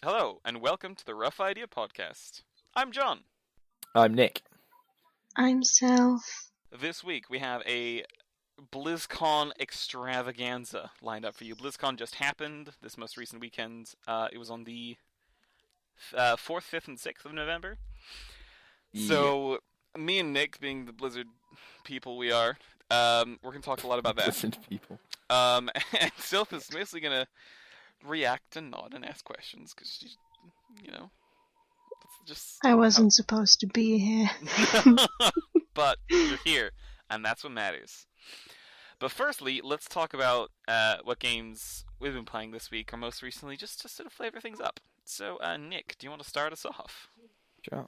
Hello, and welcome to the Rough Idea Podcast. I'm John. I'm Nick. I'm Sylph. This week we have a Blizzcon extravaganza lined up for you. Blizzcon just happened this most recent weekend. It was on the 4th, 5th, and 6th of November. So, me and Nick, being the Blizzard people we are, we're going to talk a lot about that. Listen to people. And Sylph is mostly going to react and nod and ask questions, because she's, it's just... I wasn't supposed to be here. But you're here, and that's what matters. But firstly, let's talk about what games we've been playing this week, or most recently, just to sort of flavor things up. So, Nick, do you want to start us off? Sure.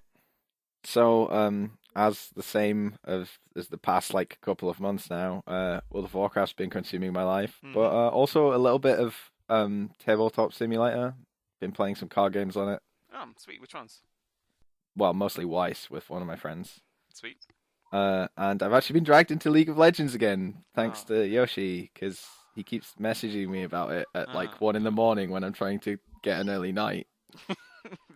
So, as the same as the past couple of months now, World of Warcraft's been consuming my life, but also a little bit of Tabletop Simulator. Been playing some card games on it. Oh, sweet. Which ones? Well, mostly Weiss with one of my friends. Sweet. And I've actually been dragged into League of Legends again, thanks to Yoshi, because he keeps messaging me about it at 1 in the morning when I'm trying to get an early night.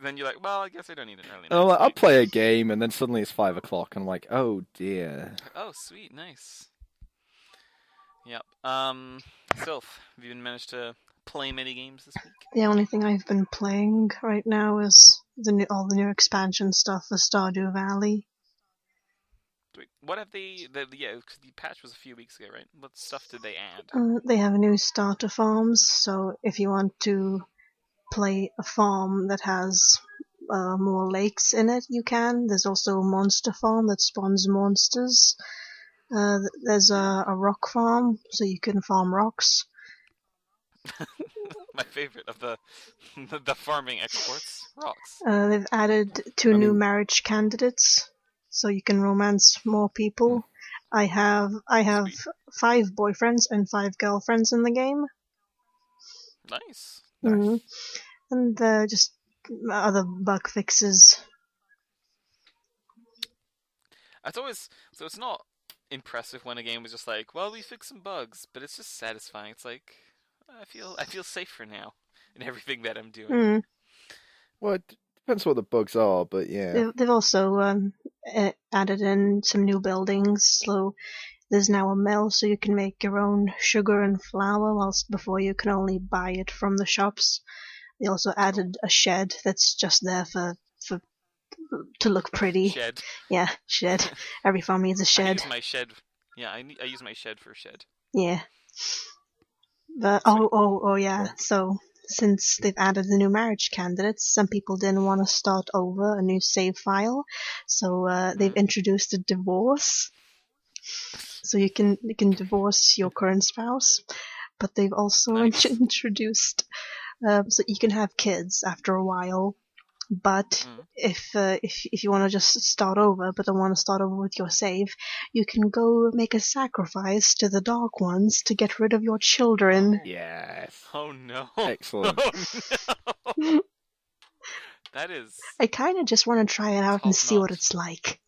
Then you're like, well, I guess I don't need an early night. And I'm like, I'll play a game, and then suddenly it's 5 o'clock, and I'm like, oh dear. Oh, sweet, nice. Yep. Sylph, have you been managed to play many games this week? The only thing I've been playing right now is all the new expansion stuff for Stardew Valley. Wait, what have they... because the patch was a few weeks ago, right? What stuff did they add? They have new starter farms, so if you want to play a farm that has more lakes in it, you can. There's also a monster farm that spawns monsters. There's a rock farm, so you can farm rocks. My favorite of the farming exports, rocks. They've added two new marriage candidates, so you can romance more people. I have Sweet. 5 boyfriends and 5 girlfriends in the game. Nice. Mm-hmm. And just other bug fixes. That's always... So it's not impressive when a game was just like, well, we fixed some bugs, but it's just satisfying. It's like, I feel safer now in everything that I'm doing. Well, it depends what the bugs are, but yeah. They've also added in some new buildings. So there's now a mill, so you can make your own sugar and flour, whilst before you can only buy it from the shops. They also added a shed that's just there to look pretty. Shed. Yeah, shed. Every farm needs a shed. I use my shed. Yeah, I use my shed for a shed. Yeah. But oh yeah. So since they've added the new marriage candidates, some people didn't want to start over a new save file, so they've introduced a divorce. So you can divorce your current spouse, but they've also introduced so you can have kids after a while. But if you want to just start over, but don't want to start over with your save, you can go make a sacrifice to the Dark Ones to get rid of your children. Yes. Oh no. Excellent. Oh no. That is... I kind of just want to try it out and see what it's like.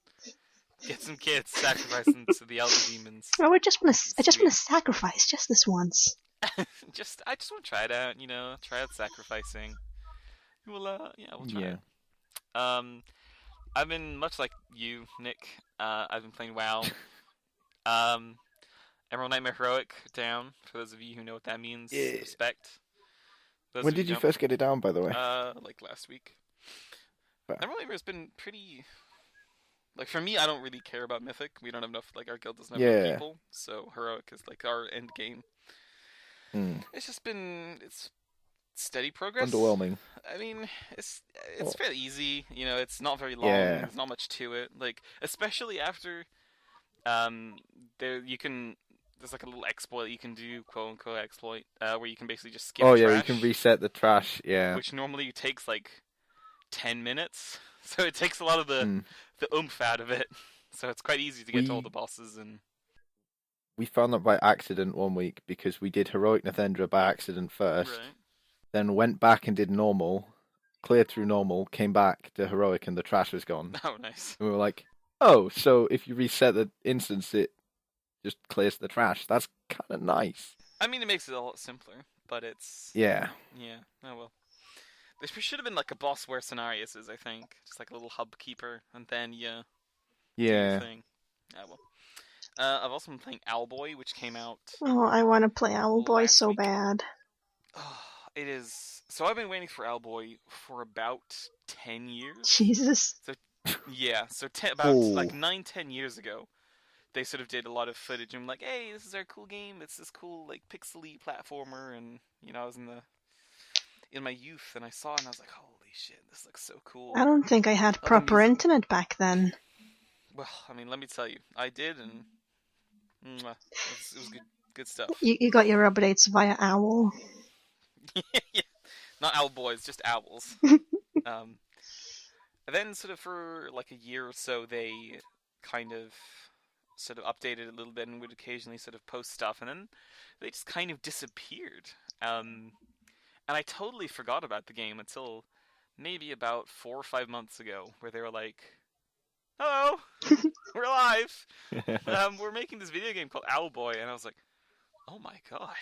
Get some kids, sacrifice them to the elder demons. I just want to sacrifice just this once. I just want to try it out, try out sacrificing. We'll try it. I've been much like you, Nick. I've been playing WoW. Emerald Nightmare Heroic down, for those of you who know what that means. Yeah. Respect. When did you first get it down, by the way? Like last week. Emerald Nightmare has been pretty... Like, for me, I don't really care about Mythic. We don't have enough, our guild doesn't have enough people. So Heroic is, our end game. It's just been... It's steady progress. Underwhelming. I mean, it's fairly easy. It's not very long. Yeah. There's not much to it. Especially after, there's a little exploit you can do, quote unquote exploit, where you can basically just skip. Oh trash, yeah, you can reset the trash. Yeah. Which normally takes 10 minutes, so it takes a lot of the oomph out of it. So it's quite easy to get to all the bosses and. We found that by accident one week because we did Heroic Nathendra by accident first. Right. Then went back and did normal, cleared through normal, came back to Heroic and the trash was gone. Oh, nice. And we were like, oh, so if you reset the instance, it just clears the trash. That's kind of nice. I mean, it makes it a lot simpler, but it's... Yeah. Yeah, oh well. There should have been like a boss where scenarios is, I think. Just like a little hub keeper, and then you do your Yeah. thing. Well. I've also been playing Owlboy, which came out Oh, I want to play Owlboy last so week. bad. Oh, it is. So I've been waiting for Owlboy for about 10 years. Jesus. Yeah, so about like 9-10 years ago, they sort of did a lot of footage and like, hey, this is our cool game. It's this cool like pixely platformer, and I was in my youth and I saw it and I was like, holy shit, this looks so cool. I don't think I had proper internet back then. Well, I mean, let me tell you, I did, and it was good stuff. You got your updates via Owl. Yeah, not Owlboys, just owls. And then sort of for like a year or so, they kind of sort of updated a little bit and would occasionally sort of post stuff, and then they just kind of disappeared. And I totally forgot about the game until maybe about 4 or 5 months ago, where they were like, hello, we're alive. We're making this video game called Owlboy, and I was like, oh my god.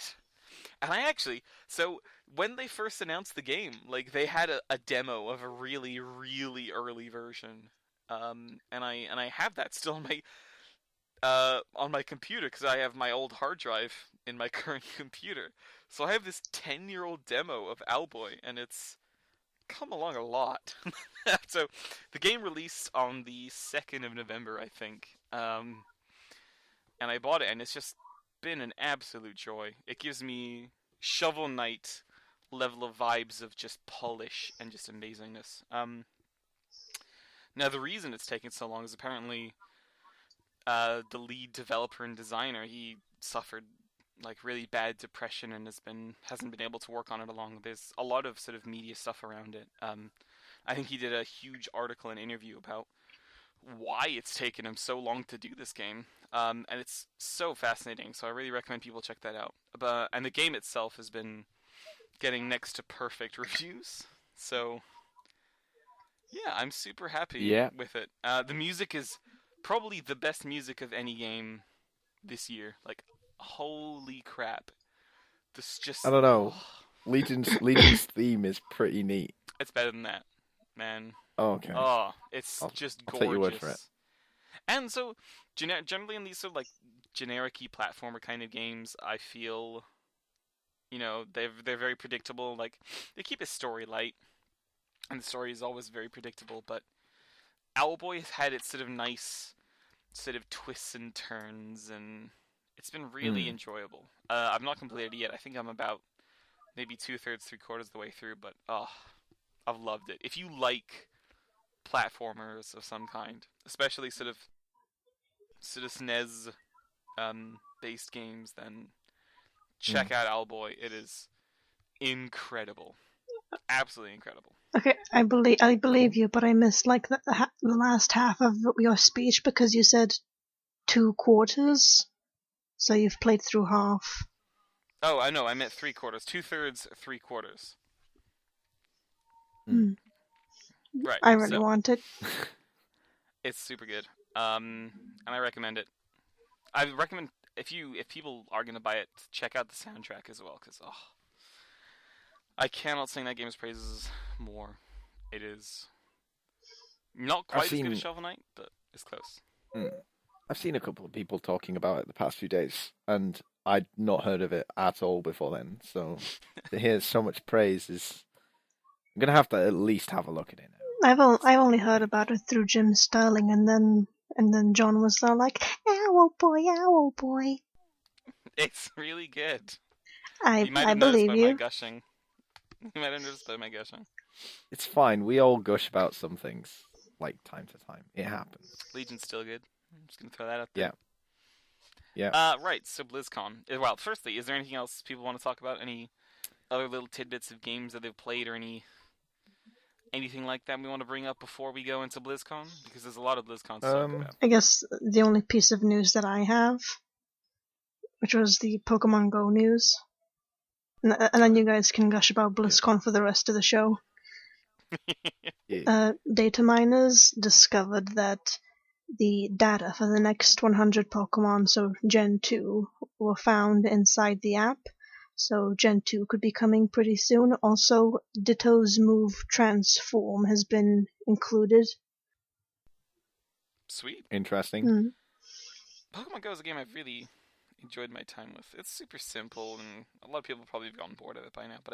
And I actually, so when they first announced the game, like they had a demo of a really, really early version, and I have that still on my computer because I have my old hard drive in my current computer. So I have this 10-year-old demo of Owlboy, and it's come along a lot. So the game released on the 2nd of November, I think, and I bought it, and it's just been an absolute joy. It gives me Shovel Knight level of vibes of just polish and just amazingness. Now the reason it's taking so long is apparently the lead developer and designer, he suffered like really bad depression and hasn't been able to work on it along. There's a lot of sort of media stuff around it. I think he did a huge article and interview about why it's taken him so long to do this game. And it's so fascinating, so I really recommend people check that out. And the game itself has been getting next to perfect reviews, so yeah, I'm super happy with it. The music is probably the best music of any game this year. Like, holy crap. This just... I don't know. Legion's theme is pretty neat. It's better than that, man. Oh, okay. Oh, it's just gorgeous. I'll take your word for it. And so, generally in these sort of like generic-y platformer kind of games, I feel, they're very predictable. Like, they keep a story light, and the story is always very predictable. But Owlboy has had its sort of nice sort of twists and turns, and it's been really enjoyable. I've not completed it yet. I think I'm about maybe 2/3, 3/4 of the way through. But I've loved it. If you like platformers of some kind, especially sort of SNES based games, then check out Owlboy. It is incredible, absolutely incredible. Okay, I believe you, but I missed like the last half of your speech because you said 2/4, so you've played through half. Oh, I know. I meant 3/4, 2/3, 3/4. Right. I really want it. It's super good. And I recommend it. I recommend if people are gonna buy it, check out the soundtrack as well, because I cannot sing that game's praises more. It is not quite as good as Shovel Knight, but it's close. I've seen a couple of people talking about it the past few days, and I'd not heard of it at all before then. So to hear so much praise I'm gonna have to at least have a look at it now. I've only heard about it through Jim Sterling, and then John was like, Owlboy. It's really good. I believe you. My gushing. You might have noticed by my gushing. It's fine. We all gush about some things, like time to time. It happens. Legion's still good. I'm just gonna throw that out there. Yeah. Right. So BlizzCon. Well, firstly, is there anything else people want to talk about? Any other little tidbits of games that they've played, or anything like that we want to bring up before we go into BlizzCon? Because there's a lot of BlizzCon to talk about. I guess the only piece of news that I have, which was the Pokemon Go news, and then you guys can gush about BlizzCon for the rest of the show. Data miners discovered that the data for the next 100 Pokemon, so Gen 2, were found inside the app. So Gen 2 could be coming pretty soon. Also, Ditto's move Transform has been included. Sweet. Interesting. Pokemon Go is a game I've really enjoyed my time with. It's super simple, and a lot of people probably have gotten bored of it by now. But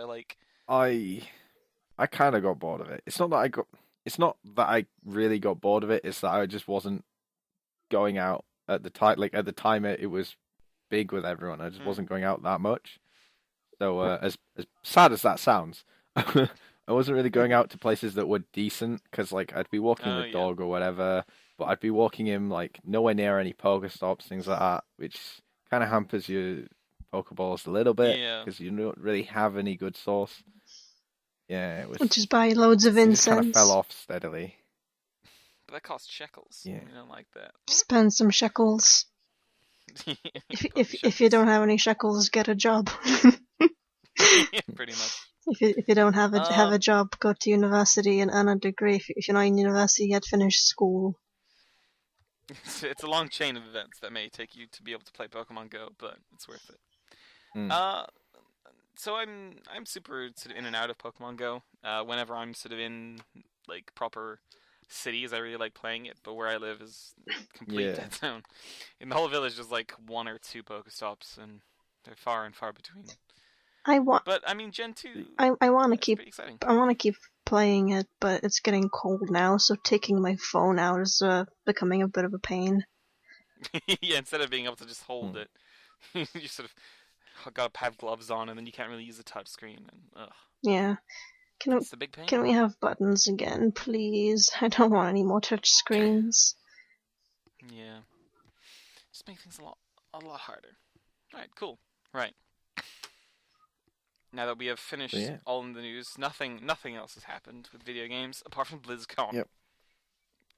I kind of got bored of it. It's not that I really got bored of it. It's that I just wasn't going out at the time. Like at the time, it was big with everyone. I just wasn't going out that much. So as sad as that sounds, I wasn't really going out to places that were decent because like I'd be walking the dog or whatever, but I'd be walking him like nowhere near any Pokestops, things like that, which kind of hampers your Pokeballs a little bit because you don't really have any good source. Yeah, it was. Just buy loads of It incense. just kind of fell off steadily. But that costs shekels. Yeah. We don't like that. Spend some shekels. If you don't have any shekels, get a job. Yeah, pretty much. If you don't have a job, go to university and earn a degree. If you're not in university yet, finish school. It's a long chain of events that may take you to be able to play Pokemon Go, but it's worth it. So I'm super sort of in and out of Pokemon Go. Whenever I'm sort of in like proper cities, I really like playing it. But where I live is complete dead zone. In the whole village, there's like 1 or 2 Pokestops, and they're far and far between. But I mean, Gen 2. I want to keep. Pretty exciting. I want to keep playing it, but it's getting cold now, so taking my phone out is becoming a bit of a pain. Yeah, instead of being able to just hold it, you sort of gotta have gloves on, and then you can't really use the touch screen. And yeah, it's a big pain. Can we have buttons again, please? I don't want any more touch screens. Yeah, just make things a lot harder. All right, cool. Right. Now that we have finished all in the news, nothing else has happened with video games apart from BlizzCon. Yep.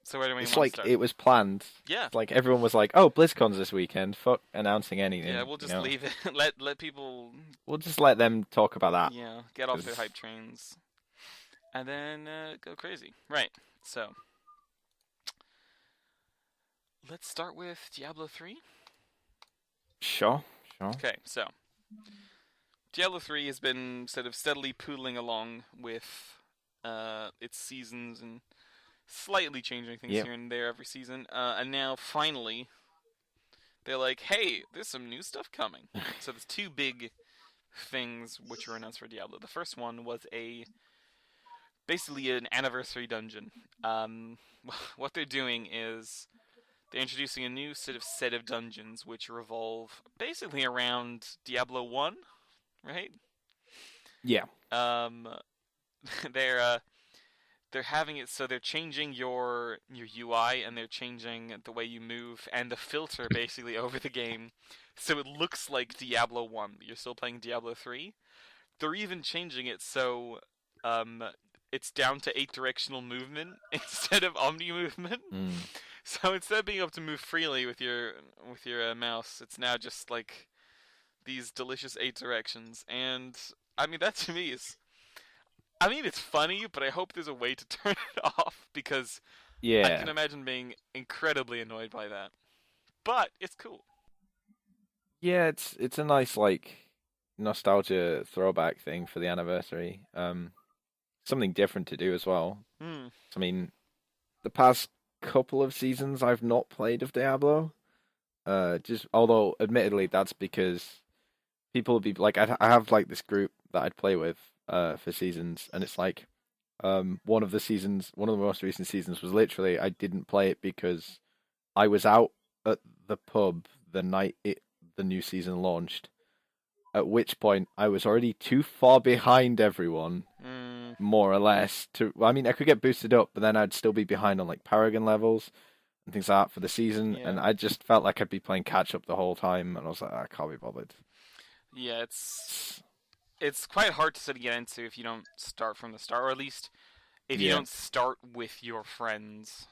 So where do we It's want like to start? it was planned. Yeah. It's like everyone was like, "Oh, BlizzCon's this weekend. Fuck announcing anything." Yeah, we'll just leave it. let people. We'll just let them talk about that. Yeah, get off their hype trains, and then go crazy. Right. So let's start with Diablo 3. Sure. Okay, so Diablo 3 has been sort of steadily poodling along with its seasons and slightly changing things here and there every season. And now, finally, they're like, hey, there's some new stuff coming. So there's 2 big things which were announced for Diablo. The first one was basically an anniversary dungeon. What they're doing is they're introducing a new sort of set of dungeons which revolve basically around Diablo 1, right? Yeah. They're having it so they're changing your UI, and they're changing the way you move and the filter basically over the game, so it looks like Diablo 1. You're still playing Diablo 3. They're even changing it so it's down to 8-directional movement instead of omni movement. So instead of being able to move freely with your mouse, it's now just like these delicious 8 directions. And I mean, that to me is, I mean, it's funny, but I hope there's a way to turn it off, because I can imagine being incredibly annoyed by that. But it's cool. Yeah, it's a nice like nostalgia throwback thing for the anniversary. Something different to do as well. I mean, the past couple of seasons I've not played of Diablo. Although admittedly that's because people would be like, I have like this group that I'd play with for seasons, and it's like one of the most recent seasons was literally I didn't play it because I was out at the pub the night the new season launched, at which point I was already too far behind everyone, more or less. I mean, I could get boosted up, but then I'd still be behind on like Paragon levels and things like that for the season, and I just felt like I'd be playing catch up the whole time, and I was like, I can't be bothered. Yeah, it's quite hard to sort of get into if you don't start from the start, or at least if you don't start with your friends.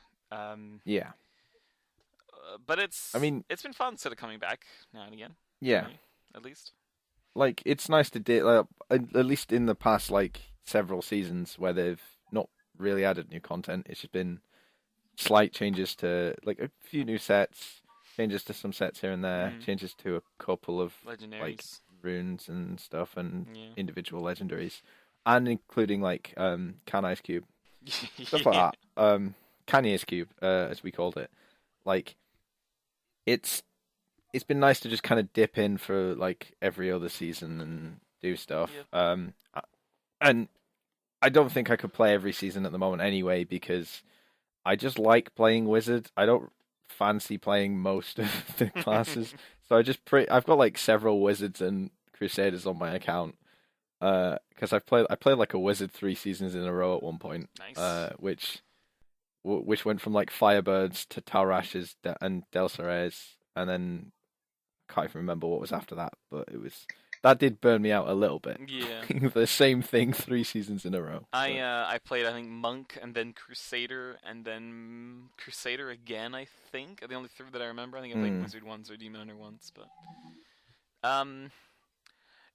But it's been fun sort of coming back now and again. Yeah, right? At least. Like, it's nice to do, at least in the past, like, several seasons where they've not really added new content. It's just been slight changes to, like, a few new sets, changes to some sets here and there, changes to a couple of, Legendaries. like, runes and stuff, and Yeah. individual legendaries, and including like Can Ice Cube, stuff Yeah. like that. Kanye's Cube, as we called it. Like it's it's been nice to just kind of dip in for like every other season and do stuff. Yep. And I don't think I could play every season at the moment anyway because I just like playing Wizard. I don't fancy playing most of the classes, so I've got like several Wizards and Crusaders on my account. Because I played like a Wizard 3 seasons in a row at one point. Nice. Which went from like Firebirds to Taurashes and Delceres, and then can't even remember what was after that, but that did burn me out a little bit. Yeah. The same thing 3 seasons in a row. I played, I think, Monk and then Crusader and then Crusader again, I think. Are the only three that I remember. I think I played Wizard once or Demon Hunter once, but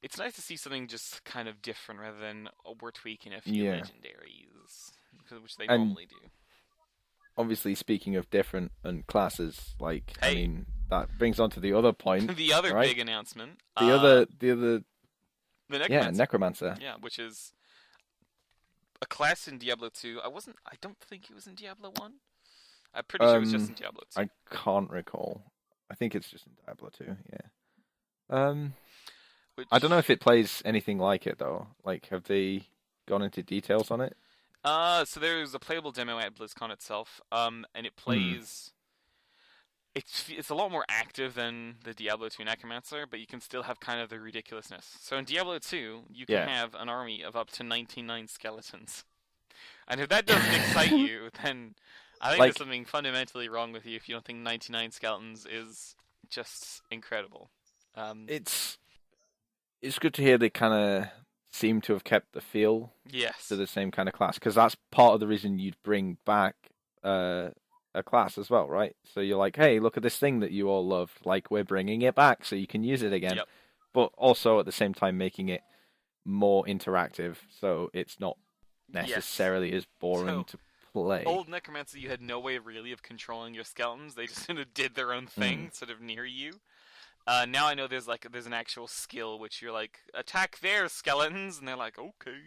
it's nice to see something just kind of different rather than we're tweaking a few legendaries, which they normally do. Obviously, speaking of different and classes, like Hey. I mean, that brings on to the other point. The other right? big announcement. The other The Necromancer. Yeah, Necromancer. Yeah, which is a class in Diablo 2. I don't think it was in Diablo 1. I'm pretty sure it was just in Diablo 2. I can't recall. I think it's just in Diablo 2, yeah. I don't know if it plays anything like it though. Like, have they gone into details on it? So there's a playable demo at BlizzCon itself, and it plays. It's a lot more active than the Diablo 2 Necromancer, but you can still have kind of the ridiculousness. So in Diablo 2, you can have an army of up to 99 skeletons, and if that doesn't excite you, then I think there's something fundamentally wrong with you if you don't think 99 skeletons is just incredible. It's good to hear they kind of seem to have kept the feel to the same kind of class, because that's part of the reason you'd bring back a class as well, right? So you're like, hey, look at this thing that you all love. Like, we're bringing it back so you can use it again. Yep. But also at the same time making it more interactive, so it's not necessarily as boring to play. Old Necromancer, you had no way really of controlling your skeletons. They just sort of did their own thing, sort of near you. Now I know there's an actual skill which you're like, attack their skeletons, and they're like, okay.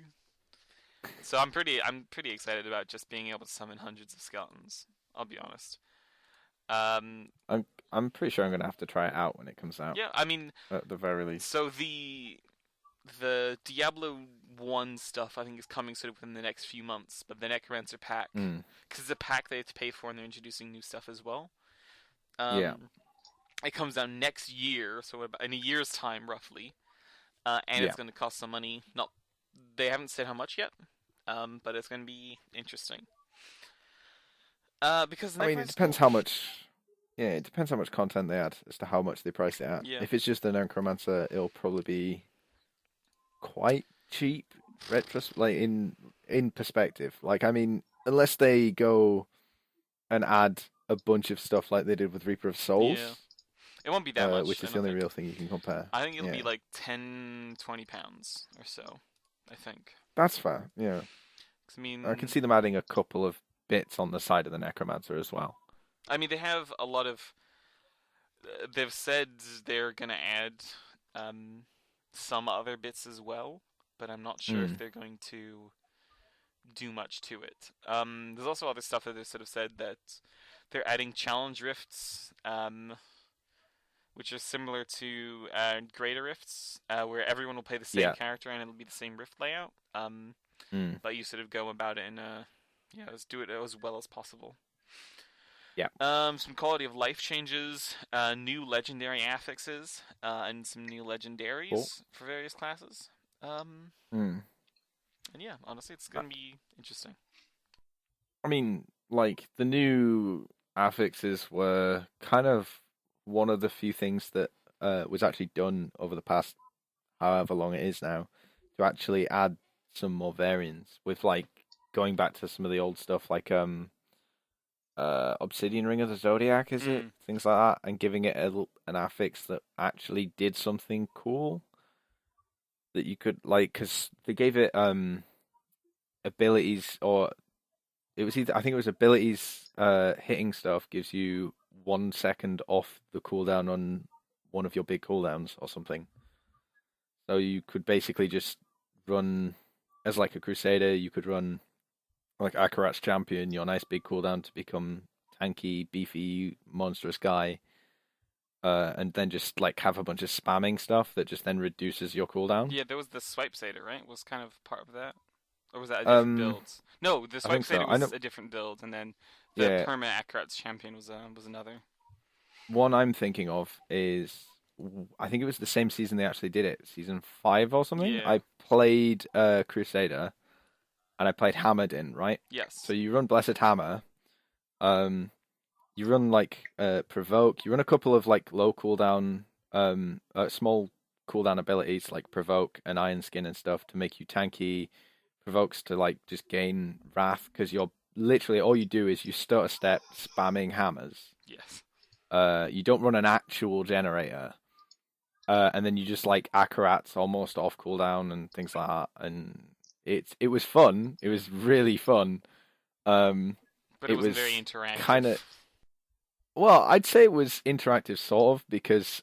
So I'm pretty excited about just being able to summon hundreds of skeletons. I'll be honest. I'm pretty sure I'm gonna have to try it out when it comes out. Yeah, I mean, at the very least. So the Diablo 1 stuff I think is coming sort of within the next few months, but the Necromancer pack, because it's a pack they have to pay for, and they're introducing new stuff as well. It comes out next year, so in a year's time roughly, and it's going to cost some money. They haven't said how much yet, but it's going to be interesting. Because it depends how much. Yeah, it depends how much content they add as to how much they price it at. Yeah. If it's just the Necromancer, it'll probably be quite cheap. Like in perspective, like I mean, unless they go and add a bunch of stuff like they did with Reaper of Souls. Yeah. It won't be that much. Which is the only real thing you can compare. I think it'll be like £10-20 or so, I think. That's fair, yeah. I mean, I can see them adding a couple of bits on the side of the Necromancer as well. I mean, they have a lot of... They've said they're going to add some other bits as well, but I'm not sure if they're going to do much to it. There's also other stuff that they've sort of said that they're adding challenge rifts, which are similar to Greater Rifts, where everyone will play the same character and it'll be the same rift layout. But you sort of go about it in let's do it as well as possible. Yeah. Some quality of life changes, new legendary affixes, and some new legendaries for various classes. And yeah, honestly, it's going to be interesting. I mean, like, the new affixes were kind of one of the few things that was actually done over the past however long it is now to actually add some more variants with, like, going back to some of the old stuff like Obsidian Ring of the Zodiac, is it? Things like that, and giving it an affix that actually did something cool that you could, like, because they gave it abilities, or it was either, I think it was abilities, hitting stuff gives you 1 second off the cooldown on one of your big cooldowns or something. So you could basically just run as like a Crusader. You could run like Akarat's champion, your nice big cooldown to become tanky, beefy, monstrous guy, and then just like have a bunch of spamming stuff that just then reduces your cooldown. Yeah, there was the Swipe Satyr, right? Was kind of part of that. Or was that a different build? No, the I Swipe think so. Satyr I know. was a different build, and then the Yeah, Perma Akarat's champion was another. one I'm thinking of is I think it was the same season they actually did it, season 5 or something. Yeah. I played Crusader and I played Hammerdin, right? Yes. So you run Blessed Hammer, you run like Provoke, you run a couple of like low cooldown, small cooldown abilities like Provoke and Iron Skin and stuff to make you tanky. Provokes to like just gain wrath because you're literally all you do is you stutter step spamming hammers. Yes. You don't run an actual generator, and then you just like Akarats almost off cooldown and things like that. And it was fun. It was really fun. But it wasn't was very interactive. Kind of. Well, I'd say it was interactive, sort of, because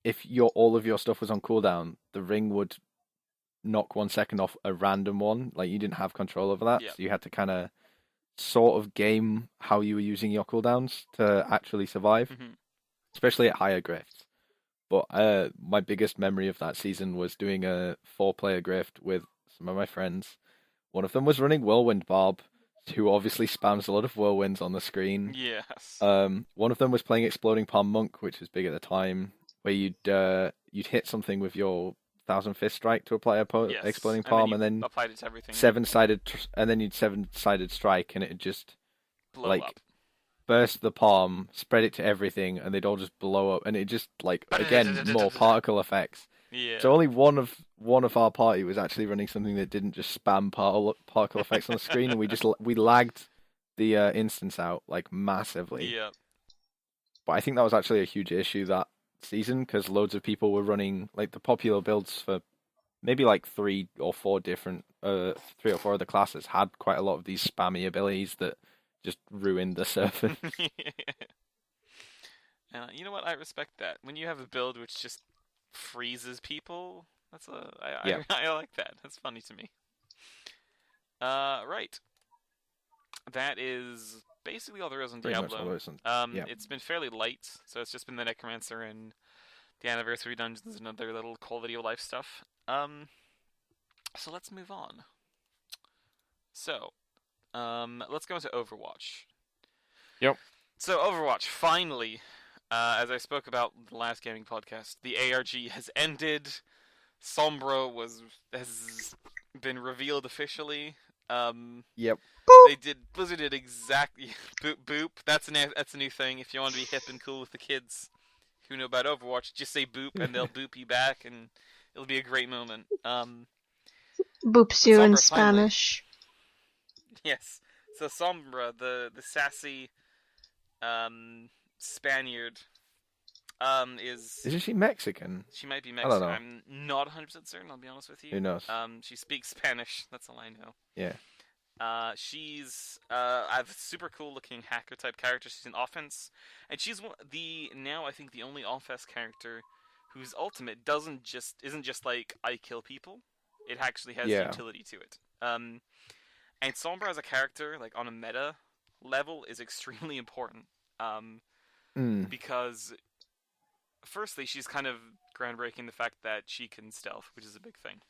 if all of your stuff was on cooldown, the ring would knock 1 second off a random one. Like you didn't have control over that, Yep. so you had to kind of sort of game how you were using your cooldowns to actually survive, especially at higher grifts. But my biggest memory of that season was doing a 4-player grift with some of my friends. One of them was running Whirlwind Barb, who obviously spams a lot of whirlwinds on the screen. Yes. One of them was playing Exploding Palm Monk, which was big at the time, where you'd hit something with your Thousand Fist Strike to apply Yes. Exploding Palm, and then applied it to everything. and then you'd 7-sided strike, and it'd just Blow like up. burst the palm, spread it to everything, and they'd all just blow up, and it just like again more particle effects. Yeah. So only one of our party was actually running something that didn't just spam particle effects on the screen, and we lagged the instance out like massively. Yeah. But I think that was actually a huge issue that season because loads of people were running like the popular builds for maybe like 3 or 4 other classes had quite a lot of these spammy abilities that just ruined the server. You know what? I respect that. When you have a build which just freezes people, I like that. That's funny to me. Right. That is basically all there is on Pretty much Diablo. all there is on- yeah. It's been fairly light, so it's just been the Necromancer and the Anniversary Dungeons and other little quality of life stuff. So let's move on. So, let's go into Overwatch. Yep. So Overwatch, finally, as I spoke about in the last gaming podcast, the ARG has ended. Sombra has been revealed officially. Yep. Blizzard did exactly boop boop. That's a new thing. If you want to be hip and cool with the kids who know about Overwatch, just say boop and they'll boop you back, and it'll be a great moment. Boops you in Sombra, finally. Spanish. Yes. So Sombra, the sassy Spaniard, Isn't she Mexican? she might be I don't Mexican. know. I'm not 100% certain. I'll be honest with you. Who knows? She speaks Spanish. That's all I know. Yeah. She's a super cool looking hacker type character. She's an offense, and she's I think the only offense character whose ultimate isn't just like I kill people. It actually has utility to it. And Sombra as a character, like on a meta level, is extremely important. Because firstly, she's kind of groundbreaking the fact that she can stealth, which is a big thing.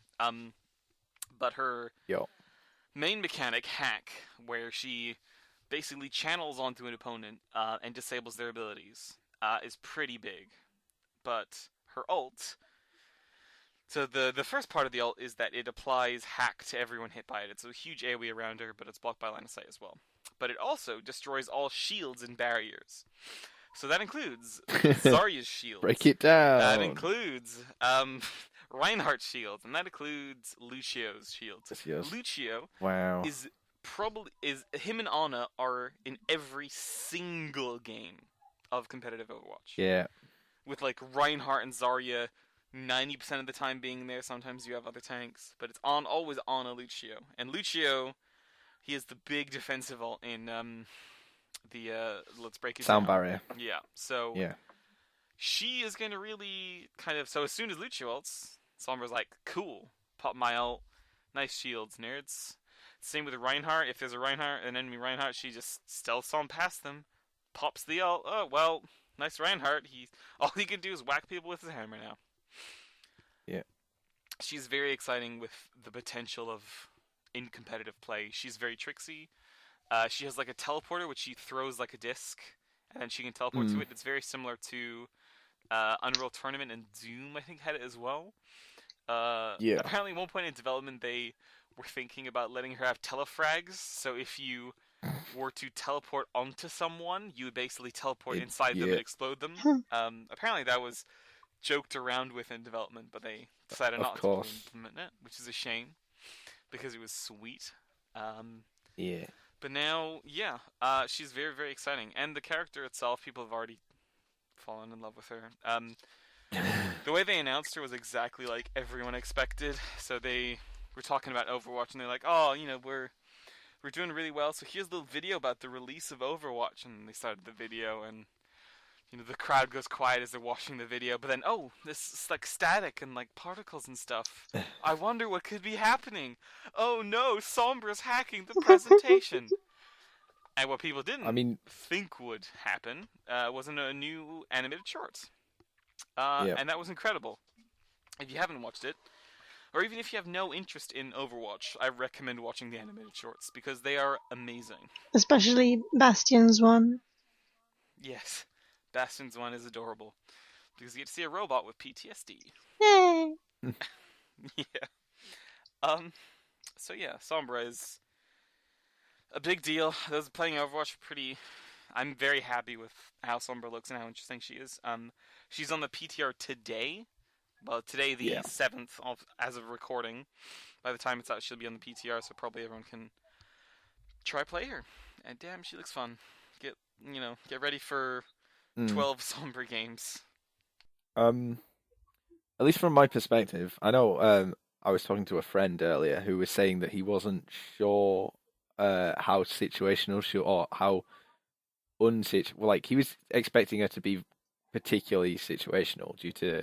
But her main mechanic, hack, where she basically channels onto an opponent and disables their abilities, is pretty big. But her ult, so the first part of the ult is that it applies hack to everyone hit by it. It's a huge AoE around her, but it's blocked by line of sight as well. But it also destroys all shields and barriers. So that includes Zarya's shield. Break it down. That includes Reinhardt's shield, and that includes Lucio's shield. Lucio is him and Ana are in every single game of competitive Overwatch. Yeah. With like Reinhardt and Zarya 90% of the time being there. Sometimes you have other tanks, but it's always Ana Lucio. And Lucio, he is the big defensive ult in let's break it Sound down. barrier. Yeah. So she is going to really kind of, so as soon as Lucio ults, Sombra's like, cool, pop my ult, nice shields, nerds. Same with Reinhardt. If there's an enemy Reinhardt, she just stealths on past them, pops the ult. Oh well, nice Reinhardt. All he can do is whack people with his hammer now. Yeah. She's very exciting with the potential of in competitive play. She's very tricksy. She has like a teleporter which she throws like a disc, and then she can teleport to it. It's very similar to Unreal Tournament and Doom, I think, had it as well. Yeah. Apparently, at one point in development, they were thinking about letting her have telefrags. So if you were to teleport onto someone, you would basically teleport inside them and explode them. Apparently, that was joked around with in development, but they decided not to implement it, which is a shame because it was sweet. Yeah. But now, yeah, she's very, very exciting, and the character itself, people have already fallen in love with her. The way they announced her was exactly like everyone expected. So they were talking about Overwatch, and they're like, "Oh, we're doing really well. So here's the video about the release of Overwatch." And they started the video, and the crowd goes quiet as they're watching the video. But then, oh, this is like static and like particles and stuff. I wonder what could be happening. Oh no, Sombra's hacking the presentation. And what people didn't think would happen was a new animated short. And that was incredible. If you haven't watched it, or even if you have no interest in Overwatch, I recommend watching the animated shorts because they are amazing. Especially Bastion's one. Yes, Bastion's one is adorable because you get to see a robot with PTSD. Yay! Yeah. So yeah, Sombra is a big deal. Those playing Overwatch are pretty. I'm very happy with how Sombra looks and how interesting she is. She's on the PTR today. Well, today the 7th as of recording. By the time it's out, she'll be on the PTR, so probably everyone can try play her. And damn, she looks fun. Get ready for 12 Sombra games. At least from my perspective, I know I was talking to a friend earlier who was saying that he wasn't sure how situational she or how like he was expecting her to be particularly situational due to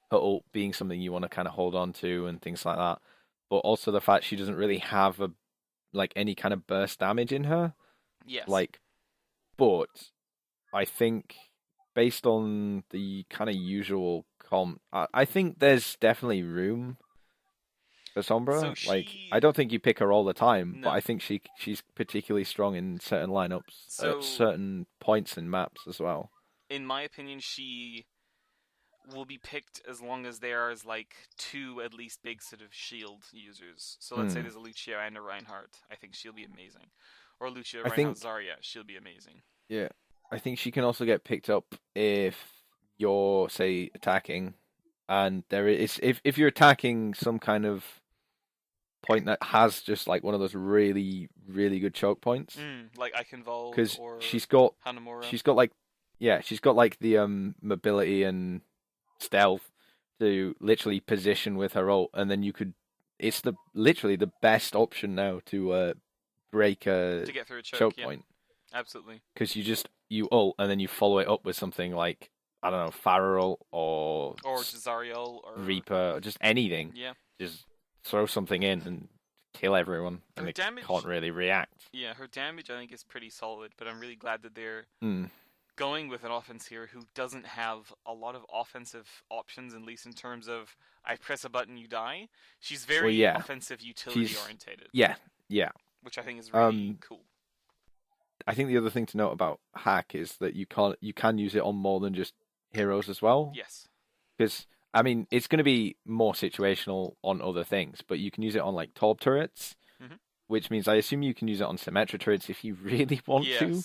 her ult being something you want to kind of hold on to and things like that, but also the fact she doesn't really have any kind of burst damage in her. Yes. But I think based on the kind of usual comp, I think there's definitely room for Sombra. So I don't think you pick her all the time, No. but I think she's particularly strong in certain lineups, at certain points in maps as well. In my opinion, she will be picked as long as there is two at least big sort of shield users. So let's say there's a Lucio and a Reinhardt. I think she'll be amazing. Or Lucio, Reinhardt, Zarya. She'll be amazing. Yeah. I think she can also get picked up if you're, say, attacking, and there is if you're attacking some kind of point that has just one of those really, really good choke points. Like Eichenwald because or she's got Hanamura. She's got the mobility and stealth to literally position with her ult, and then it's literally the best option now to break a to get through a choke yeah. point. Absolutely. Because you ult and then you follow it up with something like, I don't know, Farrell or Zariel or Reaper or just anything. Yeah. Just throw something in and kill everyone, and they can't really react. Yeah, her damage I think is pretty solid, but I'm really glad that they're going with an offense here who doesn't have a lot of offensive options, at least in terms of I press a button, you die. She's very offensive, utility orientated. Yeah. Which I think is really cool. I think the other thing to note about hack is that you can use it on more than just heroes as well. Yes. Because it's going to be more situational on other things, but you can use it on Torb turrets, which means I assume you can use it on Symmetra turrets if you really want to.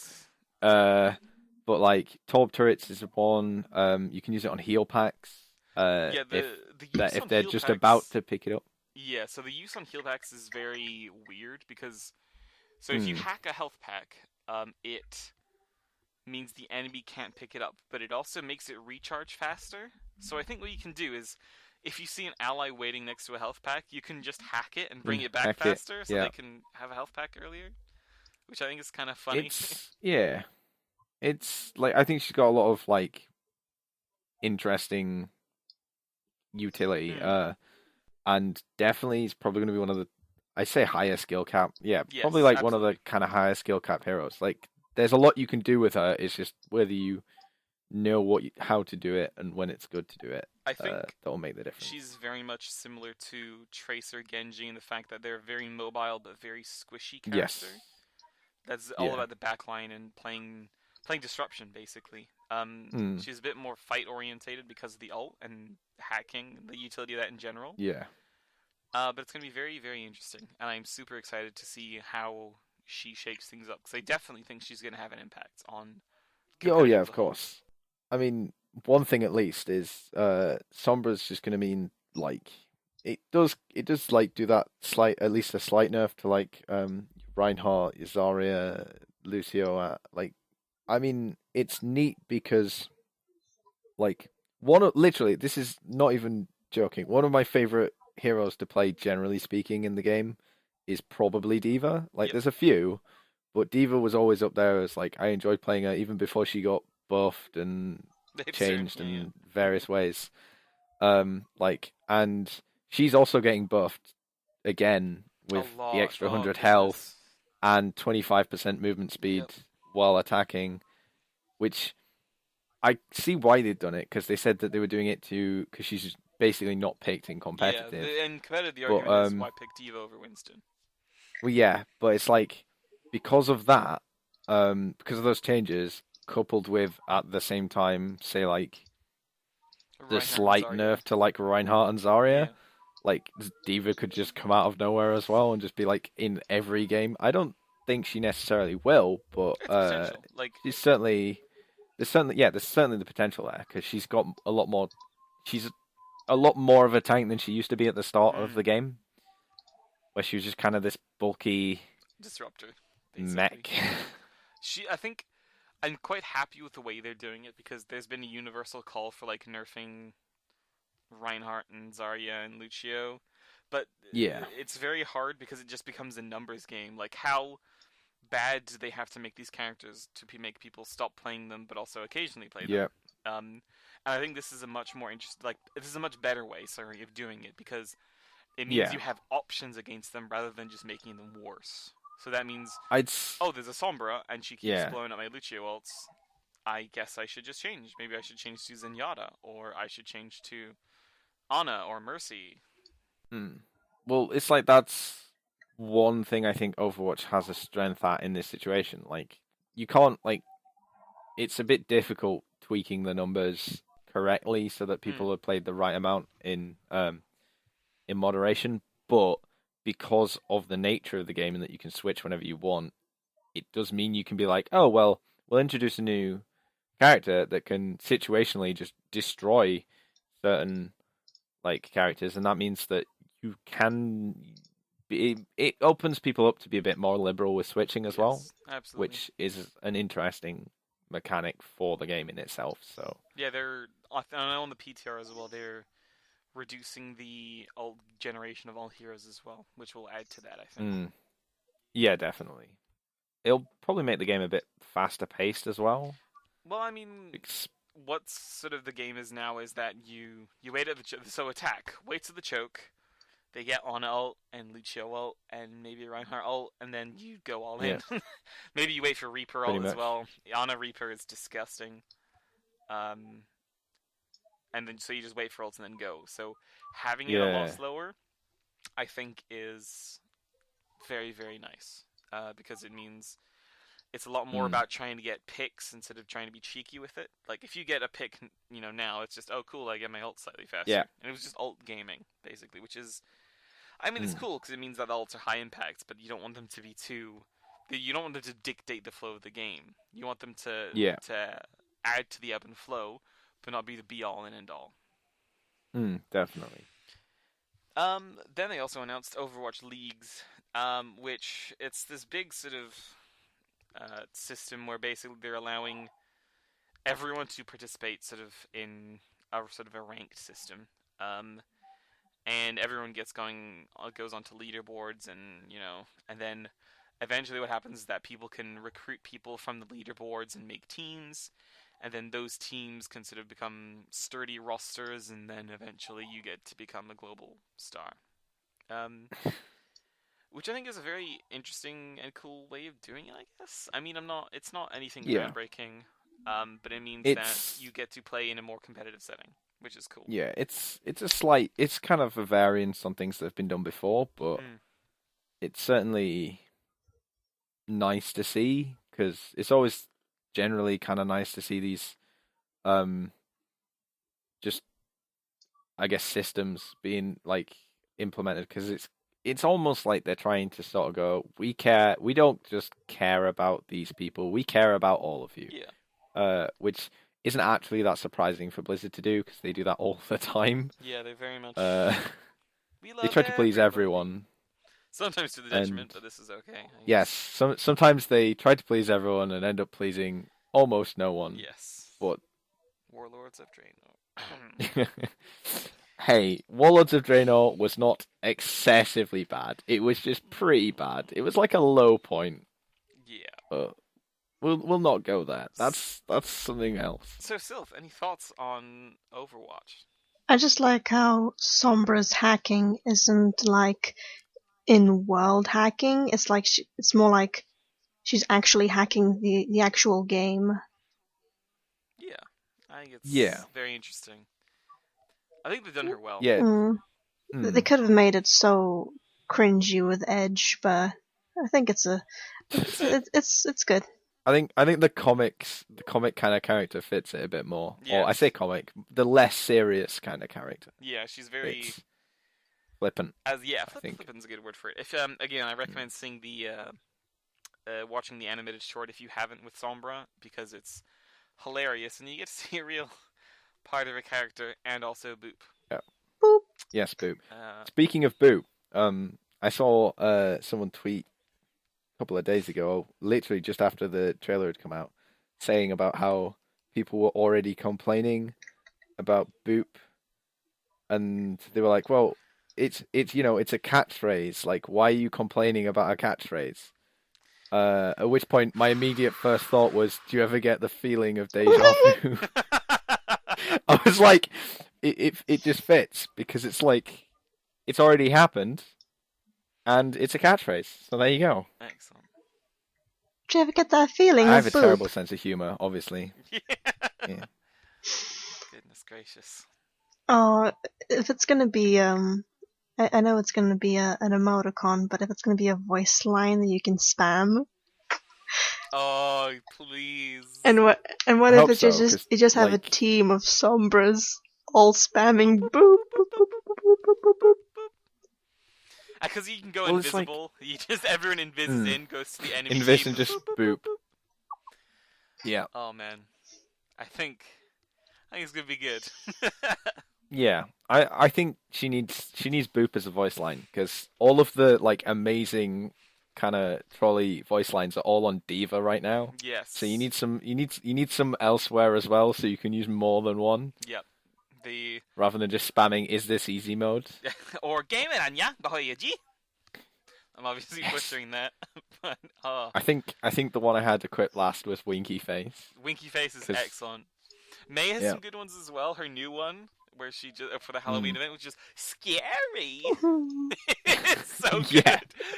But Torb turrets is one. You can use it on heal packs. If they're just about to pick it up. Yeah, so the use on heal packs is very weird because if you hack a health pack, it means the enemy can't pick it up, but it also makes it recharge faster. So I think what you can do is, if you see an ally waiting next to a health pack, you can just hack it and bring it back faster, so they can have a health pack earlier, which I think is kind of funny. It's I think she's got a lot of interesting utility. and definitely he's probably going to be one of the, I say higher skill cap, yeah, probably Yes, like one of the absolutely. kind of higher skill cap heroes. Like, there's a lot you can do with her. It's just whether you know how to do it and when it's good to do it. I think That will make the difference. she's very much similar to Tracer Genji in the fact that they're very mobile but very squishy Yes. character. That's all Yeah. about the backline and playing disruption basically. Mm. She's a bit more fight orientated because of the ult and hacking, the utility of that in general. Yeah. But it's gonna be very very interesting, and I'm super excited to see how she shakes things up because I definitely think she's gonna have an impact on Yeah, oh yeah, competitive as of a whole. course. I mean, one thing at least is Sombra's just gonna mean like it does like do that slight, at least a slight nerf to like Reinhardt, Zarya, Lucio. Like, I mean, it's neat because like literally, this is not even joking. One of my favorite heroes to play, generally speaking, in the game is probably Diva. Like, Yep, there's a few, but Diva was always up there as like I enjoyed playing her even before she got buffed and the hipster. changed Yeah, in various ways. Like, and she's also getting buffed again yeah. A with the lot. extra Oh 100 health goodness. and 25% movement speed Yep. while attacking, which I see why they've done it because they said that they were doing it because she's basically not picked in Yeah, competitive. and competitive, the But argument is why pick Diva over Winston. well, yeah, but it's like because of that, because of those changes, coupled with at the same time, say like the Reinhardt and slight Zarya. nerf to like Reinhardt and Zarya, Yeah, like Diva could just come out of nowhere as well and just be like in every game. I don't think she necessarily will, but it's potential. Like, she's certainly there's certainly the potential there because she's got a lot more. She's a lot more of a tank than she used to be at the start of mm, the game, where she was just kind of this bulky disruptor, basically. mech. I think, I'm quite happy with the way they're doing it because there's been a universal call for like nerfing Reinhardt and Zarya and Lucio, but Yeah, it's very hard because it just becomes a numbers game. Like, how bad do they have to make these characters to make people stop playing them, but also occasionally play them? yeah, And I think this is a much more like this is a much better way, sorry, of doing it because it means yeah. you have options against them rather than just making them worse. So that means, I'd s- oh, there's a Sombra and she keeps yeah. blowing up my Lucio ults. I guess I should just change. Maybe I should change to Zenyatta, or I should change to Ana or Mercy. Mm. Well, it's like that's one thing I think Overwatch has a strength at in this situation. Like, you can't like it's a bit difficult tweaking the numbers correctly so that Mm, people have played the right amount in moderation, but because of the nature of the game and that you can switch whenever you want, it does mean you can be like, oh well, we'll introduce a new character that can situationally just destroy certain like characters, and that means that you can it opens people up to be a bit more liberal with switching as well, yes, absolutely. which is an interesting mechanic for the game in itself. So Yeah, I know on the PTR as well. They're reducing the old generation of all heroes as well, which will add to that, I think. mm, yeah, definitely. It'll probably make the game a bit faster paced as well. Well, I mean, Ex- what's sort of the game is now is that you wait at the so attack, wait to the choke. They get on ult and Lucio ult and maybe Reinhardt ult, and then you go all yeah, in. Maybe you wait for Reaper pretty ult as much. well. Ana Reaper is disgusting. Um, and then so you just wait for ults and then go. So having it a lot Yeah. slower, I think, is very very nice because it means it's a lot more Mm, about trying to get picks instead of trying to be cheeky with it. Like if you get a pick, now it's just, oh cool, I get my ult slightly yeah. faster, and it was just ult gaming basically, which is, I mean, it's Mm, cool because it means that the ults are high impact, but you don't want them to be too. You don't want them to dictate the flow of the game. You want them to yeah. to add to the ebb and flow, but not be the be all and end all. Definitely. Then they also announced Overwatch Leagues, which it's this big sort of system where basically they're allowing everyone to participate sort of in a sort of a ranked system. Um, and everyone goes onto leaderboards, and then eventually what happens is that people can recruit people from the leaderboards and make teams, and then those teams can sort of become sturdy rosters, and then eventually you get to become a global star. Um, which I think is a very interesting and cool way of doing it, I guess. I mean, it's not anything Yeah. groundbreaking, but it means that It's you get to play in a more competitive setting, which is cool. yeah, it's it's kind of a variance on things that have been done before, but Mm. it's certainly nice to see because it's always generally kind of nice to see these um just I guess systems being like implemented because it's almost like they're trying to sort of go, we don't just care about these people, we care about all of you. Yeah. Which isn't actually that surprising for Blizzard to do because they do that all the time. Yeah, they very much. We They love try to please everybody. everyone. Sometimes to the And detriment, but this is okay. I yes, guess. sometimes they try to please everyone and end up pleasing almost no one. Yes. But Warlords of Draenor. hey, Warlords of Draenor was not excessively bad. It was just pretty bad. It was like a low point. Yeah. But we'll not go there. That's something else. So, Sylph, any thoughts on Overwatch? I just like how Sombra's hacking isn't like in world hacking. It's like it's more like she's actually hacking the actual game. Yeah, I think it's Yeah. very interesting. I think they've done her well. Yeah. They could have made it so cringy with Edge, but I think it's good. I think the comic kind of character fits it a bit more. Or I Yes. say comic, the less serious kind of character. Yeah, she's very It's flippant. flippant's a good word for it. If again, I recommend seeing the watching the animated short if you haven't with Sombra because it's hilarious and you get to see a real part of a character and also Boop. Yeah. Boop. Yes, Boop. Speaking of Boop, I saw someone tweet a couple of days ago, literally just after the trailer had come out, saying about how people were already complaining about Boop, and they were like, "Well, it's it's a catchphrase. Like, why are you complaining about a catchphrase?" At which point, my immediate first thought was, "Do you ever get the feeling of deja vu?" I was like, it just fits because it's like it's already happened, and it's a catchphrase. So there you go. Excellent. Do you ever get that feeling I of have a Boop? terrible sense of humor, obviously. Yeah. Goodness gracious. Oh, if it's gonna be I know it's gonna be an emoticon, but if it's gonna be a voice line that you can spam, Oh, please. and what I if hope it's so, just 'cause, you just have like- a team of Sombras all spamming boop boop boop boop boop boop boop. Because you can go Well, it's like- invisible. You just everyone invises in, goes to the enemy Envision team. just boop. Yeah. Oh man, I think it's gonna be good. Yeah, I think she needs Boop as a voice line because all of the like amazing kind of trolley voice lines are all on Diva right now. Yes. So you need some elsewhere as well, so you can use more than one Yep. The rather than just spamming "Is this easy mode?" or game it, Anya. I'm obviously butchering that, but I think the one I had to quit last was Winky Face. Winky Face is 'Cause- excellent. May has Yeah. some good ones as well. Her new one, where she just for the Halloween event, was just scary. It's so good.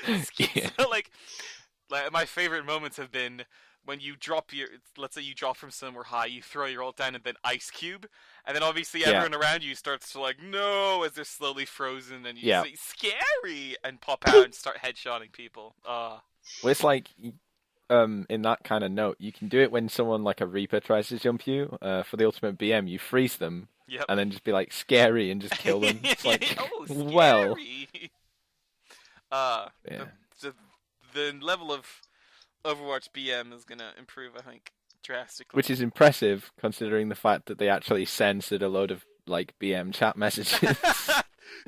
Yeah. Yeah. So, like my favorite moments have been when you drop let's say you drop from somewhere high, you throw your ult down and then ice cube, and then obviously Yeah. everyone around you starts to like no as they're slowly frozen, and you Yeah. say scary and pop out and start headshotting people. Well, it's like in that kind of note, you can do it when someone like a Reaper tries to jump you. For the ultimate BM, you freeze them Yep. and then just be like scary and just kill them. It's like, oh, scary. well, yeah. The level of Overwatch BM is gonna improve, I think, drastically. Which is impressive considering the fact that they actually censored a load of like BM chat messages.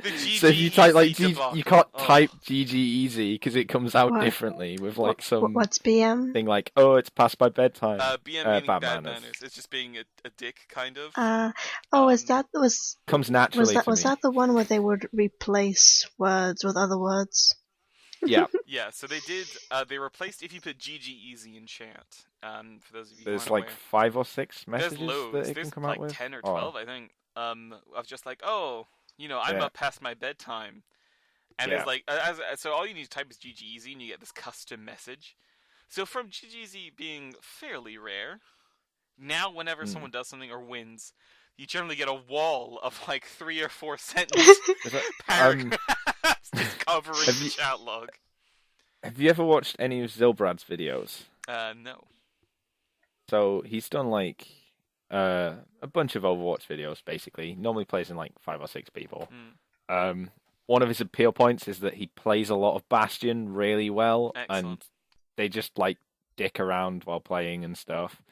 The GG So if you type like easy debacle. you can't type GG easy because it comes out What? differently with like some What's BM? thing like, oh, it's past by bedtime. BM meaning bad bad manners. manners. It's just being a dick, kind of. Is that Comes naturally was to me. that the one where they would replace words with other words? Yeah, Yeah, so they did. They replaced if you put GG Easy in chat. For those of you who there's aren't like aware, 5 or 6 there's messages that loads. it can There's come out like with. 10 or Oh, 12, I think. Of just like, oh, I'm yeah, up past my bedtime, and yeah. there's like, so all you need to type is GG Easy, and you get this custom message. So from GG Easy being fairly rare, now whenever Hmm. someone does something or wins, you generally get a wall of like 3 or 4 sentence Is that, paragraphs just covering have the you chat log. have you ever watched any of Zilbrad's videos? No. So he's done like a bunch of Overwatch videos. Basically, normally plays in like 5 or 6 people. Um, One of his appeal points is that he plays a lot of Bastion really well, and Excellent. they just like dick around while playing and stuff.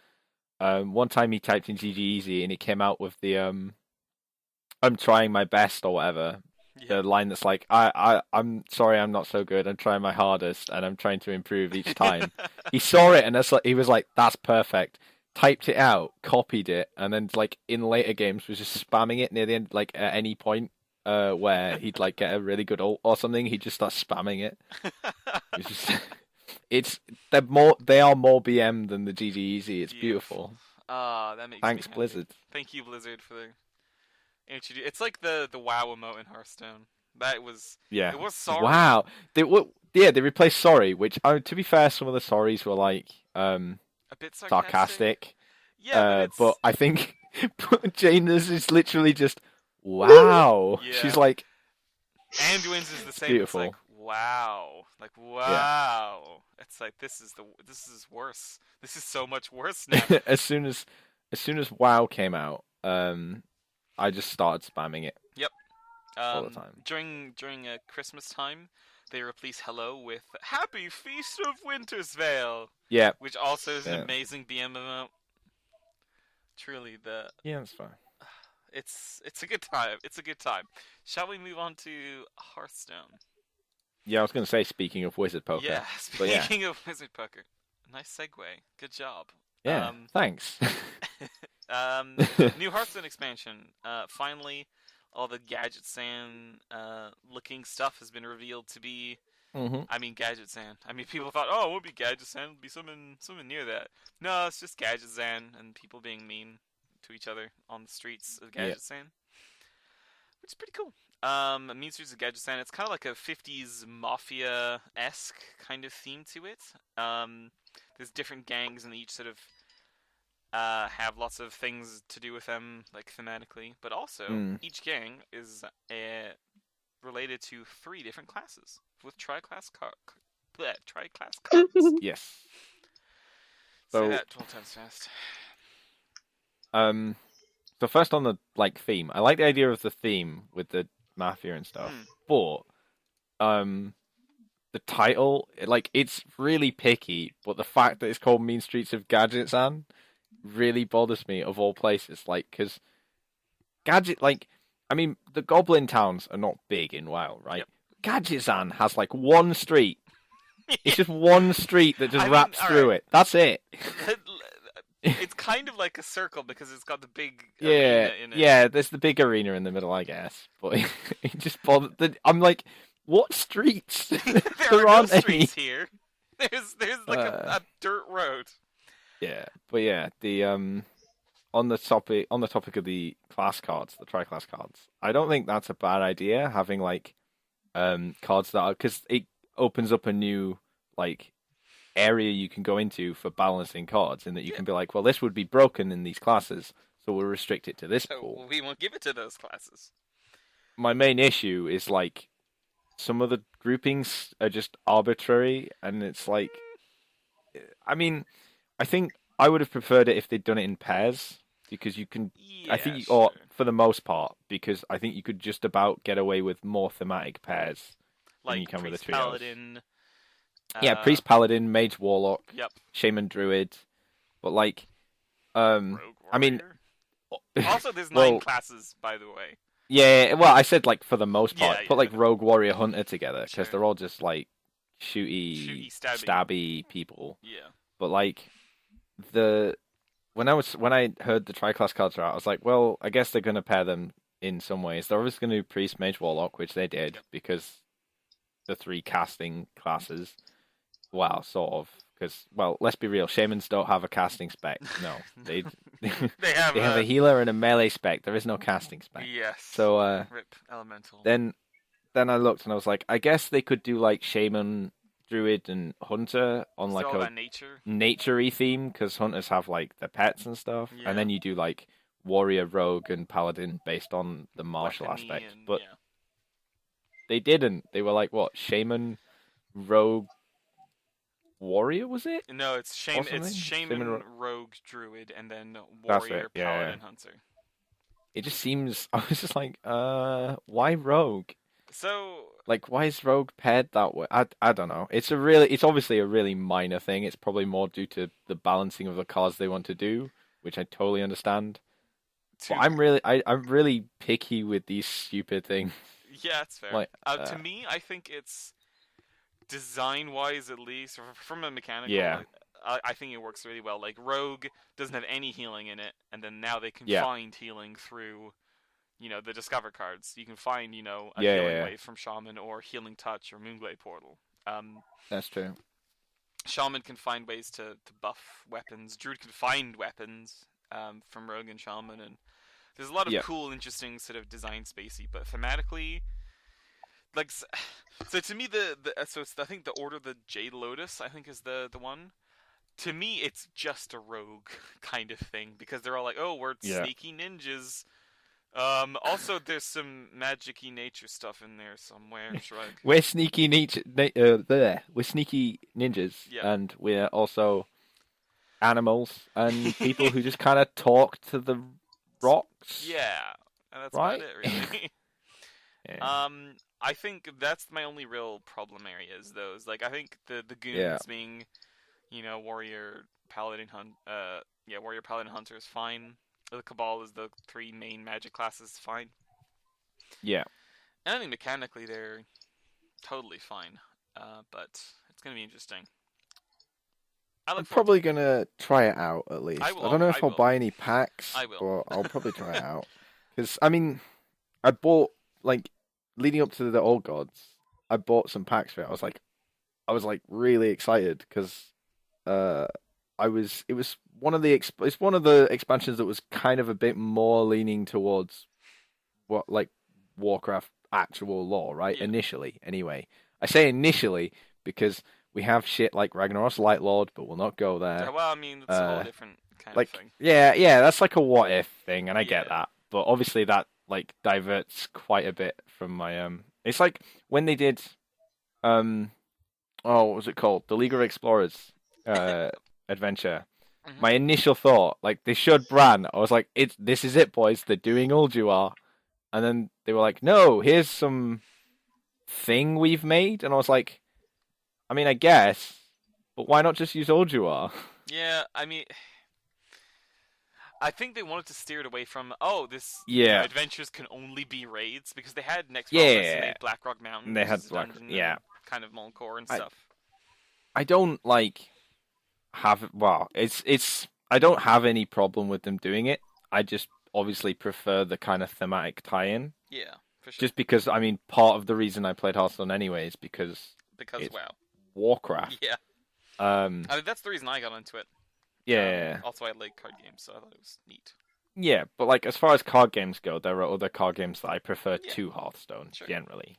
One time he typed in GG Easy and it came out with the I'm trying my best or whatever. Yeah. The line that's like, I'm sorry, I'm not so good. I'm trying my hardest and I'm trying to improve each time. He saw it and he was like, that's perfect. Typed it out, copied it, and then like in later games was just spamming it near the end, like at any point where he'd like get a really good ult or something, he'd just start spamming it. It's just, they are more BM than the GG Easy. It's beautiful. Ah, that makes Thanks, me happy. Blizzard. Thank you, Blizzard, for it's like the WoW emote in Hearthstone. That was Yeah. It was sorry. Wow. They replaced sorry, which to be fair, some of the sorries were like A bit sarcastic. Yeah, but I think Jaina's is literally just wow. Yeah. She's like Anduin's is the same. beautiful. It's like wow. It's like this is worse. This is so much worse now. as soon as WoW came out, I just started spamming it. Yep. All the time. During Christmas time, they replace hello with Happy Feast of Wintersvale. Yeah. Which also is an amazing BM emote. Truly yeah, that's fine. It's a good time. It's a good time. Shall we move on to Hearthstone? Yeah, I was going to say, speaking of Wizard Poker. Yeah, speaking of Wizard Poker. Nice segue. Good job. Yeah, thanks. New Hearthstone expansion. Finally, all the Gadget Sand looking stuff has been revealed to be. Mm-hmm. I mean, Gadget Sand. I mean, people thought, oh, it would be Gadget Sand. It would be something near that. No, it's just Gadget Sand and people being mean to each other on the streets of Gadget Sand, which is pretty cool. Mean Streets of Gadget Sand. It's kind of like a 50s mafia-esque kind of theme to it. There's different gangs and each sort of have lots of things to do with them, like thematically, but also each gang is related to 3 different classes with tri-class cards. Yes. Say that 12 times fast. So first on the theme, I like the idea of the theme with the mafia and stuff, but the title, it's really picky, but the fact that it's called Mean Streets of Gadgetzan really bothers me of all places, because the Goblin towns are not big in WoW, right? Yep. Gadgetzan has one street. It's just one street that just wraps through it. That's it. It's kind of like a circle because it's got the big arena in it. Yeah, there's the big arena in the middle, I guess. But it just bothered. I'm like, what streets? there are no streets here. There's a dirt road. Yeah, but yeah, the on the topic of the class cards, the tri-class cards, I don't think that's a bad idea. Having cards that are, because it opens up a new area you can go into for balancing cards, and that you can be like, well, this would be broken in these classes, so we'll restrict it to this pool. We won't give it to those classes. My main issue is some of the groupings are just arbitrary, and it's I mean, I think I would have preferred it if they'd done it in pairs, because you can, or for the most part, because I think you could just about get away with more thematic pairs than you can with the trios. Paladin. Priest, Paladin, Mage, Warlock, Shaman, Druid, but Rogue Warrior. I mean, also there's 9 classes, by the way. Yeah, well, I said for the most part, put Rogue Warrior Hunter together, because they're all just shooty, stabby people. Yeah. But when I heard the tri-class cards are out, I was like, well, I guess they're gonna pair them in some ways. They're obviously gonna do Priest, Mage, Warlock, which they did, because the 3 casting classes. Well, sort of, because let's be real, shamans don't have a casting spec. No, they They have they have a healer and a melee spec. There is no casting spec. Yes. So Rip elemental. then I looked and I was like, I guess they could do like shaman, druid, and hunter on like a nature-y theme, because hunters have like the pets and stuff, and then you do like warrior, rogue, and paladin based on the martial aspect. But they didn't. They were like, what, shaman, rogue, warrior, was it? No, it's shaman, rogue, druid, and then warrior, paladin, hunter. It just seems, I was just like, why rogue? So, like, why is rogue paired that way? I don't know. It's obviously a really minor thing. It's probably more due to the balancing of the cards they want to do, which I totally understand. But I'm really picky with these stupid things. Yeah, it's fair. Like, to me, I think it's design-wise, at least, from a mechanical. Yeah. I think it works really well. Like, Rogue doesn't have any healing in it, and then now they can find healing through, the Discover cards. You can find, a healing wave from Shaman, or Healing Touch, or Moonglade Portal. That's true. Shaman can find ways to buff weapons. Druid can find weapons from Rogue and Shaman, and there's a lot of cool, interesting sort of design spacey, but thematically, like, so to me, I think the Order of the Jade Lotus, I think, is the one. To me, it's just a rogue kind of thing, because they're all like, oh, we're sneaky ninjas. Also, there's some magic-y nature stuff in there somewhere. Shrug. We're sneaky we're sneaky ninjas, and we're also animals and people who just kind of talk to the rocks. Yeah, and that's right? about it, really. I think that's my only real problem areas, though. Is like, I think the goons being, warrior, paladin, warrior, paladin, hunter is fine. The Cabal is the 3 main magic classes, fine. Yeah. And I think mechanically they're totally fine. But it's going to be interesting. I'm probably going to try it out, at least. I don't know if I'll buy any packs, but I'll probably try it out. Because, I mean, I bought, like, leading up to the Old Gods, I bought some packs for it. I was really excited, because it was one of the expansions that was kind of a bit more leaning towards what, like, Warcraft actual lore, right? Yeah. Initially, anyway. I say initially because we have shit like Ragnaros Light Lord, but we'll not go there. Yeah, well, I mean, it's a whole different kind of thing. Yeah, that's like a what if thing, and I get that. But obviously that, like, diverts quite a bit from my it's like when they did what was it called? The League of Explorers adventure. Mm-hmm. My initial thought, like, they showed Bran, I was like, this is it, boys, they're doing Ulduar. And then they were like, no, here's some thing we've made. And I was like, I mean, I guess, but why not just use Ulduar? Yeah, I mean, I think they wanted to steer it away from, adventures can only be raids, because they had Next World made Blackrock Mountain. They had kind of Molncore and stuff. I don't I don't have any problem with them doing it. I just obviously prefer the kind of thematic tie-in. Yeah, for sure. Just because, I mean, part of the reason I played Hearthstone anyway is because it's Warcraft. Yeah. I mean, that's the reason I got into it. Yeah. Also, I like card games, so I thought it was neat. Yeah, but, like, as far as card games go, there are other card games that I prefer to Hearthstone, generally.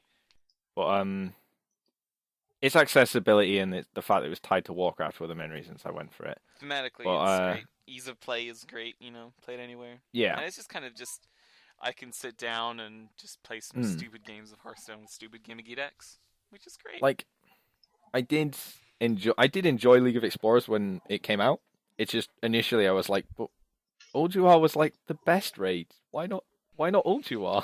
But, its accessibility and the fact that it was tied to Warcraft were the main reasons I went for it. Thematically, it's great. Ease of play is great, play it anywhere. Yeah. And it's just kind of I can sit down and just play some stupid games of Hearthstone with stupid gimmicky decks, which is great. Like, I did enjoy League of Explorers when it came out. It's just, initially I was like, but Ulduar was like the best raid. Why not Ulduar?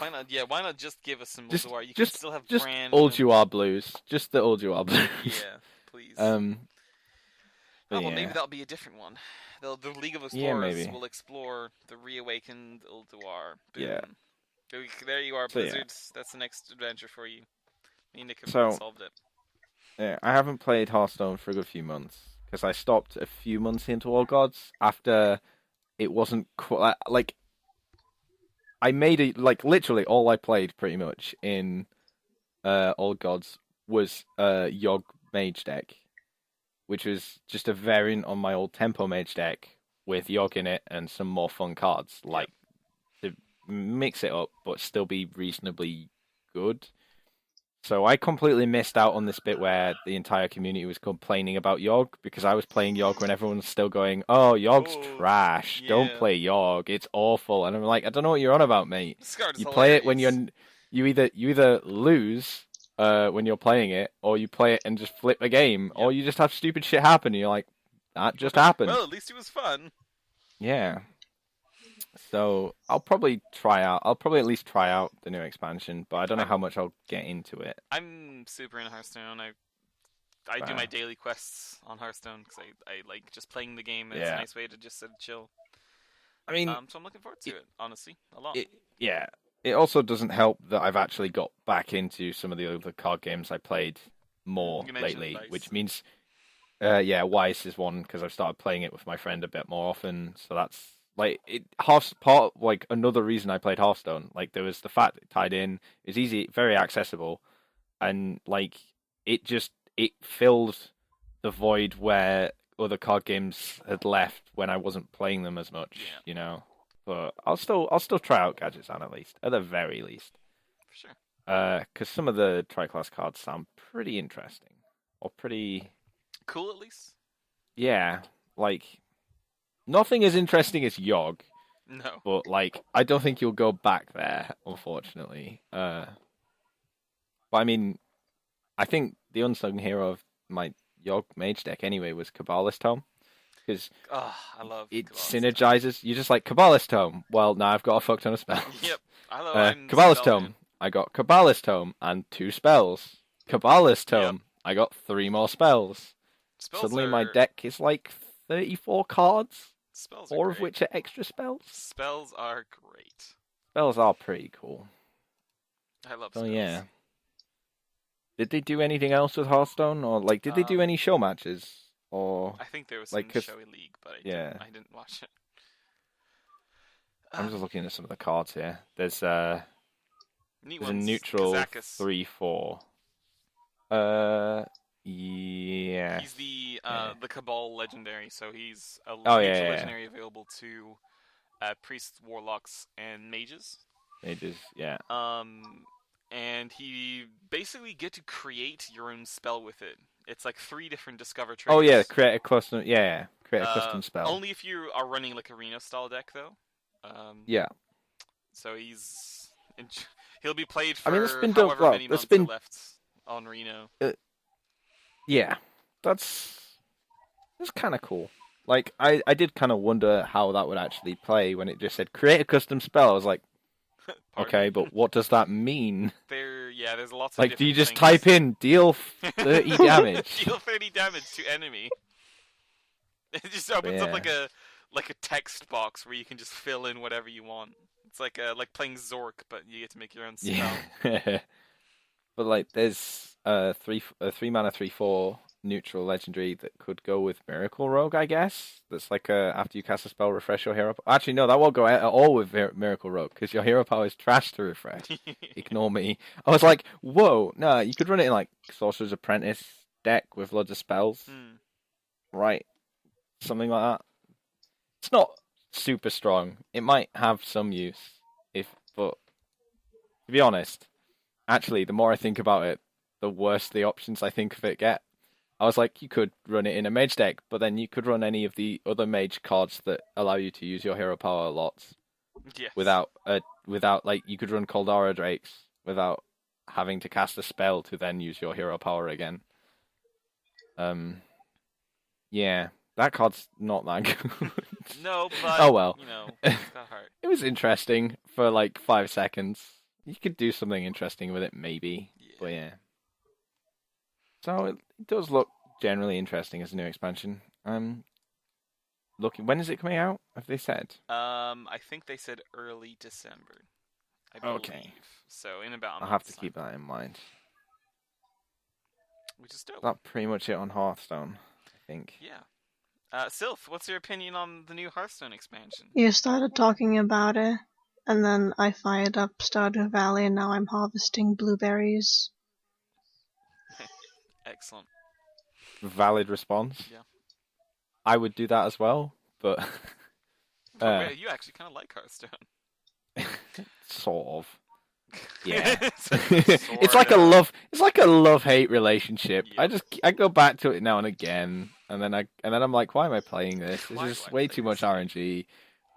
Why not just give us some Ulduar? You can still have just Bran. Ulduar Blues. Just the Ulduar Blues. Yeah, please. Maybe that'll be a different one. The League of Explorers will explore the reawakened Ulduar. Boom. Yeah. There you are, Blizzard. That's the next adventure for you. Me and Nick have solved it. Yeah, I haven't played Hearthstone for a good few months, because I stopped a few months into All Gods after it wasn't quite, like, I made it, like, literally all I played pretty much in All Gods was Yogg Mage deck, which was just a variant on my old Tempo Mage deck with Yogg in it and some more fun cards, like to mix it up but still be reasonably good. So I completely missed out on this bit where the entire community was complaining about Yogg because I was playing Yogg when everyone's still going, "Oh, Yogg's trash. Don't yeah. play Yogg. It's awful." And I'm like, I don't know what you're on about, mate. This card is You play it when hilarious. you either lose when you're playing it, or you play it and just flip a game, or you just have stupid shit happen. And you're like, that just happened. Well, at least it was fun. Yeah. So I'll probably try out. I'll probably at least try out the new expansion, but I don't know how much I'll get into it. I'm super into Hearthstone. I do my daily quests on Hearthstone because I like just playing the game. It's a nice way to just sit and chill. I mean, so I'm looking forward to it, honestly, a lot. It also doesn't help that I've actually got back into some of the other card games I played more lately, Weiss. which means, Weiss is one because I've started playing it with my friend a bit more often. So that's like like another reason I played Hearthstone. Like there was the fact it tied in, it's easy, very accessible, and like it filled the void where other card games had left when I wasn't playing them as much, you know. But I'll still try out Gadgetzan at the very least. For sure. Because some of the tri-class cards sound pretty interesting, or pretty cool at least. Yeah, like nothing as interesting as Yogg. No. But like, I don't think you'll go back there, unfortunately. But I mean, I think the unsung hero of my Yogg Mage deck anyway was Kabbalist Tome. Because I love it Kabbalist synergizes. You're just like, Kabbalist Tome. Well, now I've got a fuck ton of spells. Yep. Kabbalist Tome. I got Kabbalist Tome and 2 spells. Kabbalist Tome. Yep. I got 3 more spells. Suddenly my deck is like 34 cards. 4 of which are extra spells. Spells are great. Spells are pretty cool. I love spells. Oh yeah. Did they do anything else with Hearthstone, or like did they do any show matches? Or I think there was some showy league, but I didn't watch it. I'm just looking at some of the cards here. There's a neutral Kazakus. 3/4. Yeah. He's the Cabal legendary, so he's a neutral legendary available to priests, warlocks, and mages. Mages, yeah. And he basically get to create your own spell with it. It's like 3 different discover traits. Oh yeah, create a custom. Yeah, create a custom spell. Only if you are running like arena style deck though. Yeah. So he'll be played for many months are left on Reno. Yeah, that's kind of cool. Like I did kind of wonder how that would actually play when it just said create a custom spell. I was like, okay, but what does that mean? There's lots of like, do you just things. type in deal 30 damage? Deal 30 damage to enemy. It just opens up like a text box where you can just fill in whatever you want. It's like playing Zork, but you get to make your own spell. Yeah. But like, there's a 3 mana 3/4 neutral legendary that could go with Miracle Rogue, I guess. That's like after you cast a spell, refresh your hero. Actually, no, that won't go at all with Miracle Rogue because your hero power is trash to refresh. Ignore me. I was like, whoa, no, you could run it in like Sorcerer's Apprentice deck with loads of spells, right? Something like that. It's not super strong. It might have some use, but to be honest, actually, the more I think about it, the worse the options I think of it get. I was like, you could run it in a mage deck, but then you could run any of the other mage cards that allow you to use your hero power lots. Yes. Without like, you could run Kaldara Drakes without having to cast a spell to then use your hero power again. Yeah, that card's not that good. No, but oh well. You know, it's got heart. It was interesting for like 5 seconds. You could do something interesting with it, maybe. Yeah. But yeah. So it does look generally interesting as a new expansion. Looking, when is it coming out? Have they said? I think they said early December. I believe. Okay. So in about. I'll have to keep that in mind. Which is dope. That's pretty much it on Hearthstone, I think. Yeah. Sylph, what's your opinion on the new Hearthstone expansion? You started talking about it, and then I fired up Stardew Valley, and now I'm harvesting blueberries. Excellent. Valid response. Yeah. I would do that as well, but You actually kind of like Hearthstone. sort of. Yeah. Sort It's like a of. love-hate relationship. Yep. I go back to it now and again, and then I'm like, why am I playing this? This Why is do I way play too much this? RNG.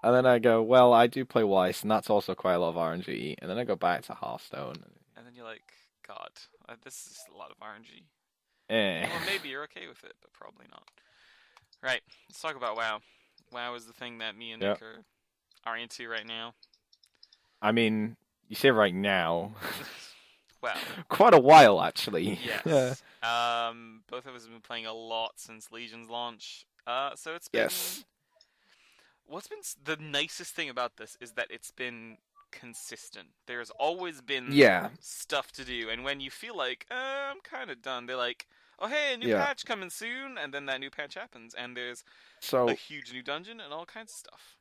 And then I go, well, I do play Weiss, and that's also quite a lot of RNG. And then I go back to Hearthstone. And then you're like, God, this is a lot of RNG. Eh. Well, maybe you're okay with it, but probably not. Right, let's talk about WoW. WoW is the thing that me and Nick are into right now. I mean, you say right now. Well, quite a while, actually. yes. Both of us have been playing a lot since Legion's launch. So it's been... Yes. What's been the nicest thing about this is that it's been consistent. There's always been stuff to do, and when you feel like, I'm kind of done, they're like, oh hey, a new patch coming soon, and then that new patch happens, and there's a huge new dungeon and all kinds of stuff.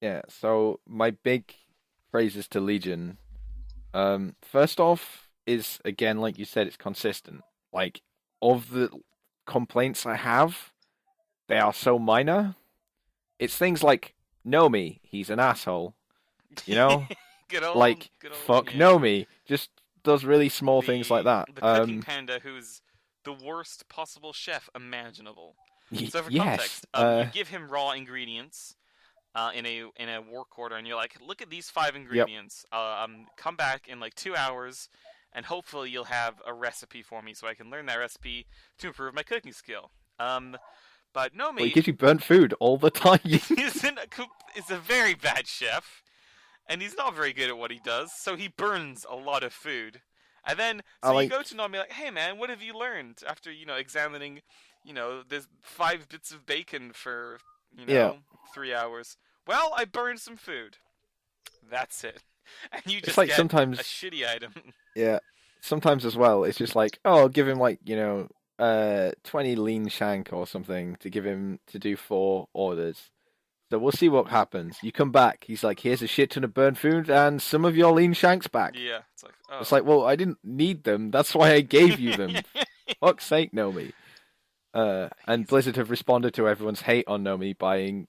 Yeah, so my big praises to Legion. First off is, again, like you said, it's consistent. Like, of the complaints I have, they are so minor. It's things like, Nomi, he's an asshole. You know? good old, fuck Nomi. Just does really small things like that. The cooking panda who's the worst possible chef imaginable. So for context, you give him raw ingredients in a work order, and you're like, look at these 5 ingredients. Come back in like 2 hours, and hopefully you'll have a recipe for me so I can learn that recipe to improve my cooking skill. But Nomi... he gives you burnt food all the time. He's a very bad chef, and he's not very good at what he does, so he burns a lot of food. And then, you go to Nomi like, hey man, what have you learned after, examining, there's 5 bits of bacon for, 3 hours. Well, I burned some food. That's it. And you just get sometimes, a shitty item. Yeah. Sometimes as well, it's just like, I'll give him 20 lean shank or something to give him to do 4 orders. So we'll see what happens. You come back, he's like, here's a shit ton of burnt food and some of your lean shanks back. Yeah. It's like, oh. It's like, well, I didn't need them. That's why I gave you them. Fuck's sake, Nomi. And Blizzard have responded to everyone's hate on Nomi by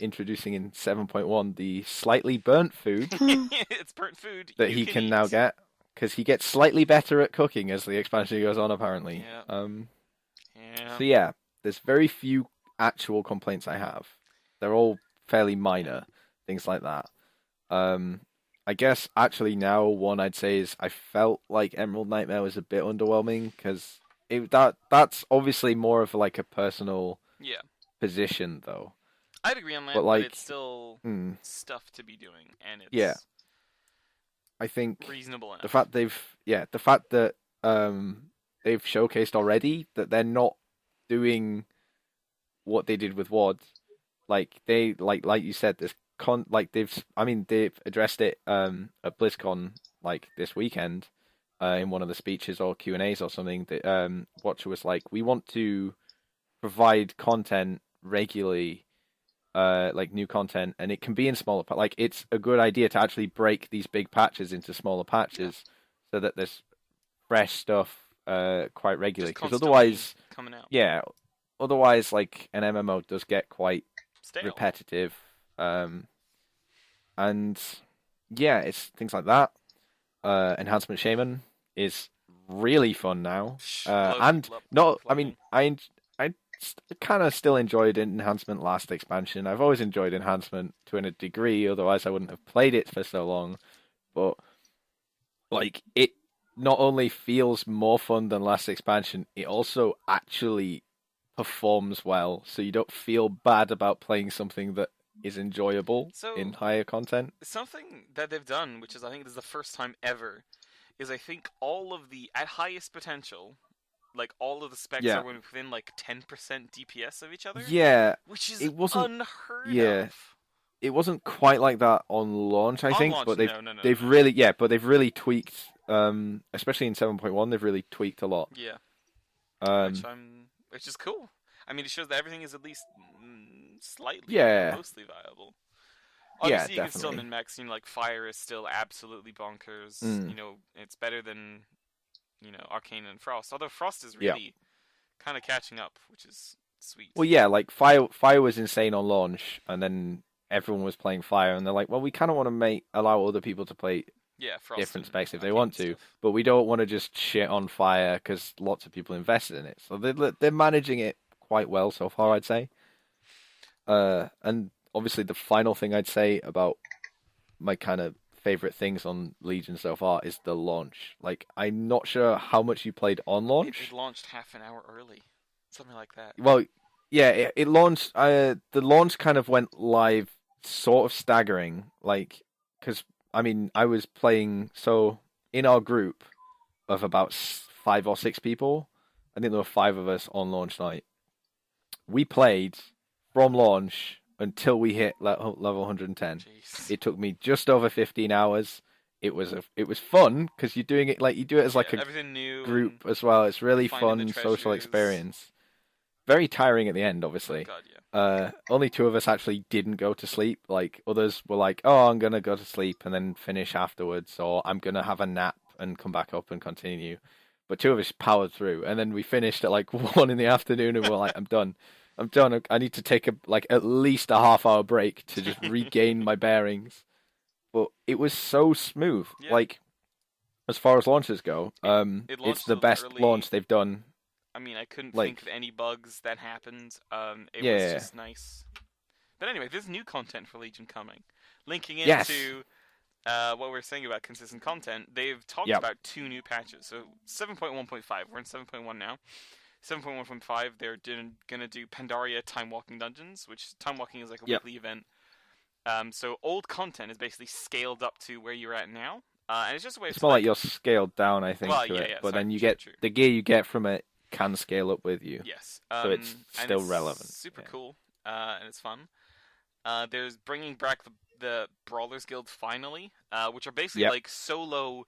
introducing in 7.1 the slightly burnt food. It's burnt food that he can now get. Because he gets slightly better at cooking as the expansion goes on, apparently. Yeah. So yeah, there's very few actual complaints I have. They're all fairly minor, things like that. I guess actually now one I'd say is I felt like Emerald Nightmare was a bit underwhelming because that's obviously more of like a personal position though. I'd agree on that, but it's still stuff to be doing, and it's I think reasonable enough. The fact that they've showcased already that they're not doing what they did with WoD. Like they like you said, they've addressed it at BlizzCon like this weekend in one of the speeches or Q&As or something. That Watcher was like, we want to provide content regularly. Like new content, and it can be in smaller like it's a good idea to actually break these big patches into smaller patches so that there's fresh stuff quite regularly, because otherwise coming out. Otherwise like an MMO does get quite stale, repetitive, and it's things like that. Enhancement Shaman is really fun now, I kind of still enjoyed Enhancement last expansion. I've always enjoyed Enhancement to a degree, otherwise I wouldn't have played it for so long. But like, it not only feels more fun than last expansion, it also actually performs well, so you don't feel bad about playing something that is enjoyable in higher content. Something that they've done, which is I think this is the first time ever, is I think all of the at highest potential, like all of the specs are within like 10% DPS of each other. Yeah, which is unheard of. It wasn't quite like that on launch, I think, launch, but they've really tweaked. Especially in 7.1, they've really tweaked a lot. Yeah, which is cool. I mean, it shows that everything is at least slightly, mostly viable. Obviously, you can still min-max. Like fire is still absolutely bonkers. It's better than Arcane and Frost. Although Frost is Yeah. really kind of catching up, which is sweet. Well, yeah, like Fire was insane on launch, and then everyone was playing Fire, and they're like, well, we kind of want to allow other people to play Yeah, Frost different and specs if they Arcane want to, stuff. but we don't want to just shit on Fire because lots of people invested in it. So they're managing it quite well so far, I'd say. And obviously the final thing I'd say about my kind of favorite things on Legion so far is the launch. Like, I'm not sure how much you played on launch. It launched half an hour early, something like that. Well, yeah, it launched. The launch kind of went live, sort of staggering. Like, because I mean, I was playing. So in our group of about 5 or 6 people, I think there were 5 of us on launch night. We played from launch until we hit level 110. Jeez. It took me just over 15 hours. It was fun because you're doing it like you do it as like a everything new group as well. It's really finding the fun social treasures. experience. Very tiring at the end, Oh obviously. god, yeah. Only 2 of us actually didn't go to sleep. Like others were like, "Oh, I'm gonna go to sleep and then finish afterwards," or "I'm gonna have a nap and come back up and continue." But 2 of us powered through, and then we finished at like 1 in the afternoon, and we're like, "I'm done. I'm done. I need to take at least a half-hour break to just regain my bearings." But it was so smooth. Yeah. Like as far as launches go, it it's launched the best early. launch they've done. I mean, I couldn't Like- think of any bugs that happened. It was Yeah. just nice. But anyway, there's new content for Legion coming. Linking Yes. into what we were saying about consistent content, they've talked Yep. about 2 new patches. So 7.1.5, we're in 7.1 now. 7.1.5, they're going to do Pandaria Time Walking Dungeons, which Time Walking is like a Yep. weekly event. So old content is basically scaled up to where you're at now. And it's just a way It's to more like you're scaled down, I think, Well, to yeah, it. yeah, But sorry, then you true, get true. the gear you get from it can scale up with you. Yes. So it's and still it's relevant. Super Yeah. cool, and it's fun. There's bringing back the Brawlers Guild finally, which are basically Yep. like solo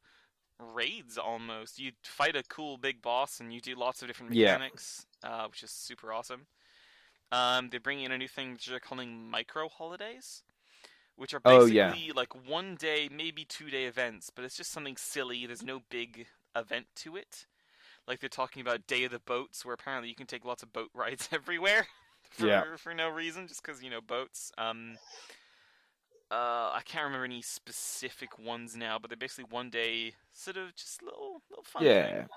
raids almost. You fight a cool big boss and you do lots of different Yeah. mechanics, which is super awesome. They're bringing in a new thing which they're calling micro holidays, which are Oh, basically yeah. like 1 day, maybe 2 day events, but it's just something silly. There's no big event to it. Like they're talking about Day of the Boats, where apparently you can take lots of boat rides everywhere for no reason, just because boats. I can't remember any specific ones now, but they're basically 1 day sort of just little fun Yeah. thing.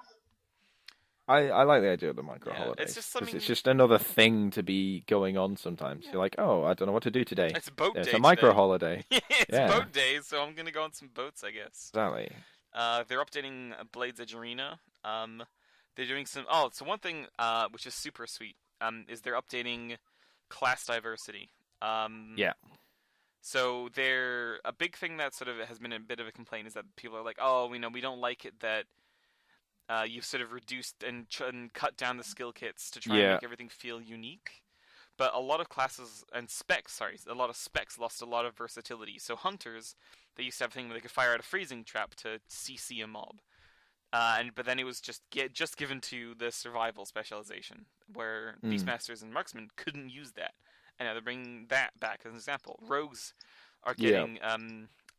I like the idea of the micro Yeah, holidays. it's just 'cause something. it's just another thing to be going on sometimes. Yeah. You're like, oh, I don't know what to do today. It's boat There's day. a micro today. holiday. It's Yeah. boat day, so I'm gonna go on some boats, I guess. Exactly. They're updating Blades Edge Arena. They're doing some. So one thing which is super sweet is they're updating class diversity. Yeah. So they're a big thing that sort of has been a bit of a complaint is that people are like, oh, we don't like it that you've sort of reduced and cut down the skill kits to try and Yeah. make everything feel unique. But a lot of classes and specs, a lot of specs lost a lot of versatility. So hunters, they used to have a thing where they could fire out a freezing trap to CC a mob. But then it was just given to the survival specialization, where Beastmasters and Marksmen couldn't use that. And now they're bringing that back as an example. Rogues are getting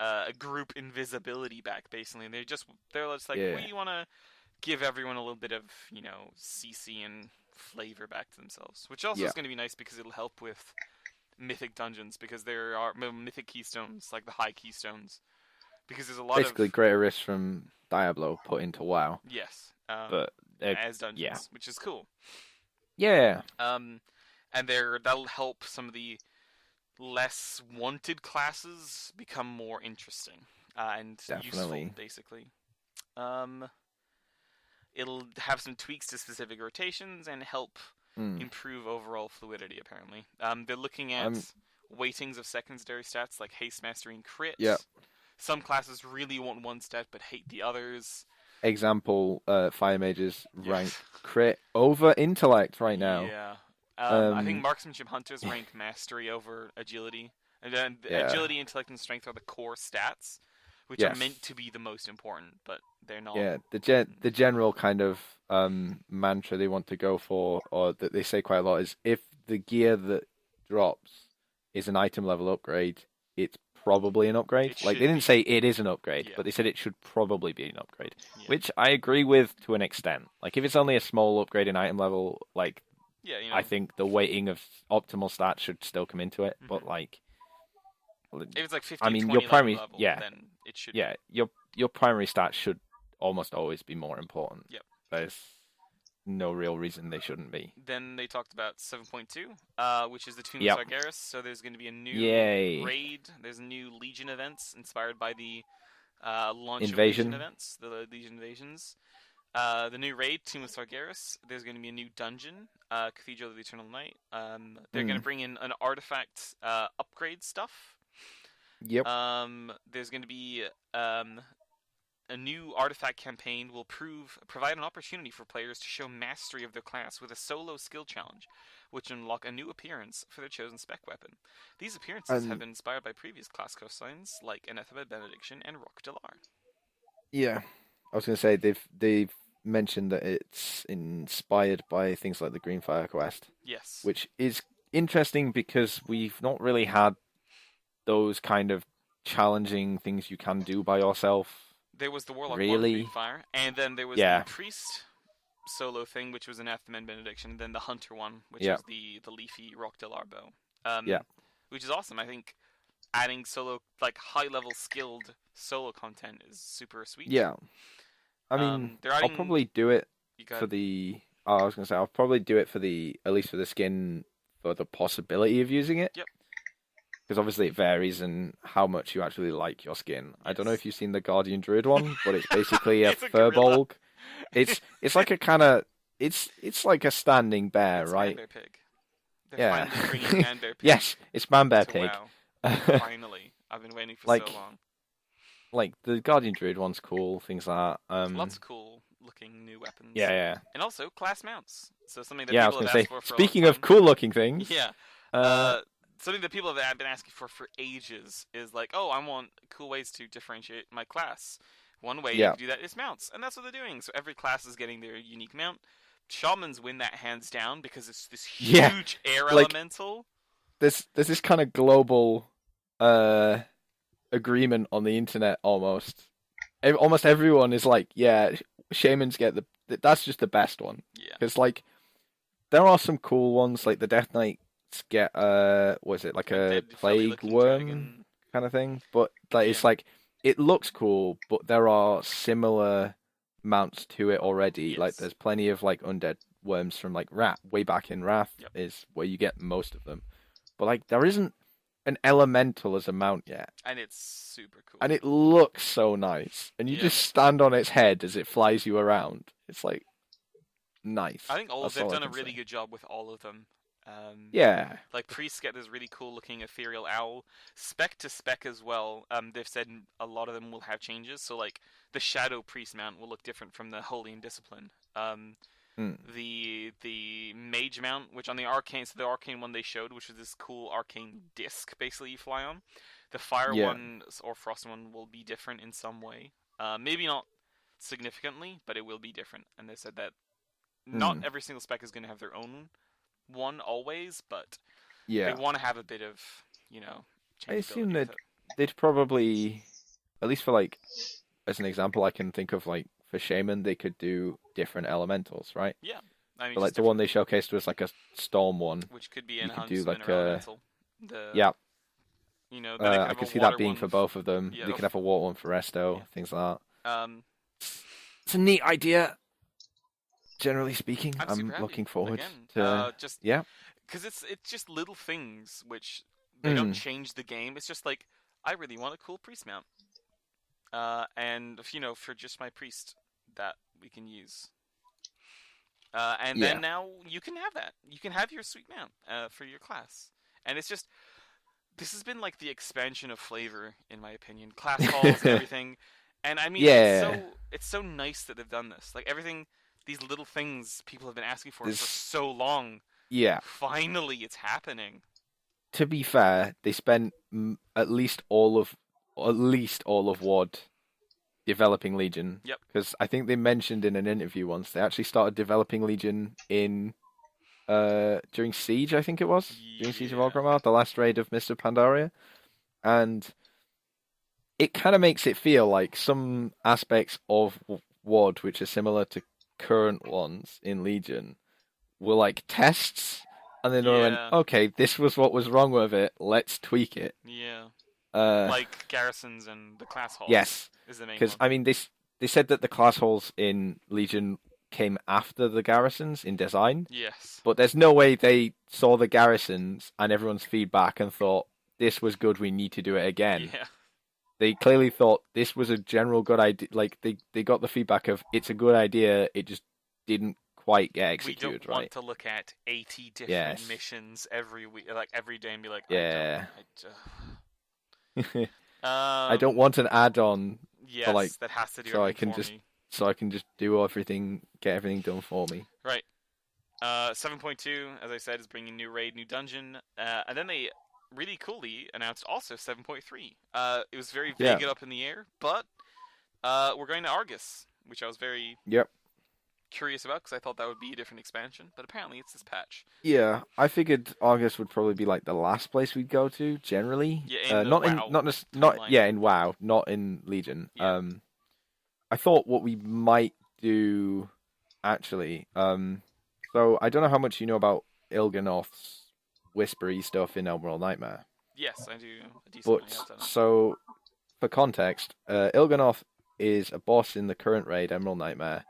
a group invisibility back, basically. And they're just like, we want to give everyone a little bit of, CC and flavor back to themselves. Which also is going to be nice because it'll help with mythic dungeons, because there are mythic keystones, like the high keystones. Because there's a lot Basically, of... greater risk from Diablo put into WoW. Yes. But as dungeons, which is cool. Yeah. And that'll help some of the less wanted classes become more interesting and useful, basically. It'll have some tweaks to specific rotations and help improve overall fluidity, apparently. They're looking at weightings of secondary stats like haste, mastery, and crit. Yep. Some classes really want one stat but hate the others. Example, Fire Mages rank crit over intellect right now. Yeah. I think Marksmanship Hunters rank mastery over agility. And then agility, intellect, and strength are the core stats, which are meant to be the most important, but they're not. Yeah, the general kind of mantra they want to go for, or that they say quite a lot, is if the gear that drops is an item level upgrade, it's probably an upgrade. It Like, they should didn't be. say it is an upgrade, Yeah. but they said it should probably be an upgrade, Yeah. which I agree with to an extent. Like, if it's only a small upgrade in item level, like, Yeah, you know. I think the weighting of optimal stats should still come into it. But, like, if it's like 50, I mean, 20 your primary, level, yeah, then it should. yeah, your primary stats should almost always be more important. Yep. There's no real reason they shouldn't be. Then they talked about 7.2, which is the Tomb Yep. of Sargeras. So there's going to be a new Yay. raid. There's new Legion events inspired by the launch Invasion. of Legion events, the Legion invasions. The new raid, Tomb of Sargeras. There's going to be a new dungeon, Cathedral of the Eternal Night. They're going to bring in an artifact upgrade stuff. Yep. There's going to be a new artifact campaign will provide an opportunity for players to show mastery of their class with a solo skill challenge, which unlock a new appearance for their chosen spec weapon. These appearances have been inspired by previous class coastline like Anathema, Benediction, and Rock Delar. Yeah, I was going to say they've mentioned that it's inspired by things like the Greenfire quest. Yes. Which is interesting because we've not really had those kind of challenging things you can do by yourself. There was the Warlock really? Fire, and then there was Yeah. the Priest solo thing, which was Anathema and Benediction, and then the Hunter one, which Yeah. was the leafy Rock Delar bow. Yeah. Which is awesome. I think adding solo, like high-level skilled solo content is super sweet. Yeah. I mean, they're I'll adding- probably do it You got for the... Oh, I was going to say, I'll probably do it for the... At least for the skin, for the possibility of using it. Yep. Because obviously it varies in how much you actually like your skin. I don't know Yes. if you've seen the Guardian Druid one, but it's basically a It's a gorilla. furbolg. It's like a kind of... It's like a standing bear, It's right? Man-Bear Pig. They're Yeah. finally bringing Man-Bear Pig. Yes, it's Man-Bear to Pig. WoW. Finally. I've been waiting for Like, so long. Like, the Guardian Druid one's cool, things like that. Lots of cool-looking new weapons. Yeah. And also class mounts. So something that Yeah, I was people going have to asked say, for a long speaking of time. cool-looking things... Yeah. Something that people have been asking for ages is like, oh, I want cool ways to differentiate my class. One way you Yeah. can do that is mounts, and that's what they're doing. So every class is getting their unique mount. Shamans win that hands down because it's this Yeah, huge air like- elemental. there's this kind of global agreement on the internet almost. Almost everyone is like, yeah, shamans get that's just the best one. Yeah. Because like there are some cool ones, like the Death Knights get what is it, like a Dead, plague furry-looking worm dragon. kind of thing? But like it's Yeah. like it looks cool, but there are similar mounts to it already. Like Yes. there's plenty of like undead worms from like Wrath, way back in Wrath Yep. is where you get most of them. But like there isn't an elemental as a mount yet. And it's super cool. And it looks so nice. And you Yeah. just stand on its head as it flies you around. It's like nice. I think That's they've all I done a can really say. good job with all of them. Yeah. Like priests get this really cool looking ethereal owl. Spec to spec as well. They've said a lot of them will have changes. So like the shadow priest mount will look different from the holy and discipline. The mage mount, which on the arcane, so the arcane one they showed, which was this cool arcane disc basically you fly on. The fire Yeah. one or frost one will be different in some way. Maybe not significantly, but it will be different. And they said that not every single spec is going to have their own one always, but Yeah. they want to have a bit of, I assume changeability with it. they'd probably, at least for like, as an example, I can think of like for Shaman, they could do different elementals, right? Yeah. I mean, But like just the one they showcased was like a storm one. which could be you could enhanced do like mineral a- elemental. Yeah, Then they could I have could a see water that being one for both of them. yeah, They could have a water one for Resto, Yeah. things like that. Um, It's a neat idea. Generally speaking, I'm I'm super happy. looking forward Again, to. just Yeah. because it's just little things which they don't Mm. change the game. It's just like I really want a cool priest mount, and for just my priest that we can use. And Yeah. then now you can have that. You can have your sweet mount for your class, and it's just this has been like the expansion of flavor in my opinion. Class calls and everything, and I mean Yeah. it's so nice that they've done this. Like everything, these little things people have been asking for This- so long. Yeah. Finally, it's happening. To be fair, they spent at least all of WoD developing Legion. Yep. Because I think they mentioned in an interview once they actually started developing Legion in during Siege, I think it was during Siege of Yeah. Orgrimmar, the last raid of Mist of Pandaria, and it kind of makes it feel like some aspects of WoD, which are similar to current ones in Legion, were like tests, and then they went, Yeah. okay, this was what was wrong with it. Let's tweak it. Yeah. Uh, Like garrisons and the class halls. yes, Is the main because one. I mean, they said that the class halls in Legion came after the garrisons in design, Yes. but there's no way they saw the garrisons and everyone's feedback and thought this was good. We need to do it again. Yeah. They clearly thought this was a general good idea. Like they got the feedback of it's a good idea. It just didn't quite get We executed don't right. want to look at 80 different Yes. missions every week, like every day, and be like, Yeah. I I don't want an add-on Yes, like, that has to do so I everything can for just- me. so I can just do everything, get everything done for me. Right. 7.2, as I said, is bringing new raid, new dungeon, and then they really coolly announced also 7.3. It was very vague and up in the air, but we're going to Argus, which I was very Yep. curious about because I thought that would be a different expansion, but apparently it's this patch. Yeah, I figured August would probably be like the last place we'd go to generally. Yeah, in the not WoW not timeline. yeah, in WoW, not in Legion. Yeah. I thought what we might do actually. So I don't know how much you know about Il'gynoth's whispery stuff in Emerald Nightmare, Yes, I do a decent but amount of that. so for context, Il'gynoth is a boss in the current raid Emerald Nightmare.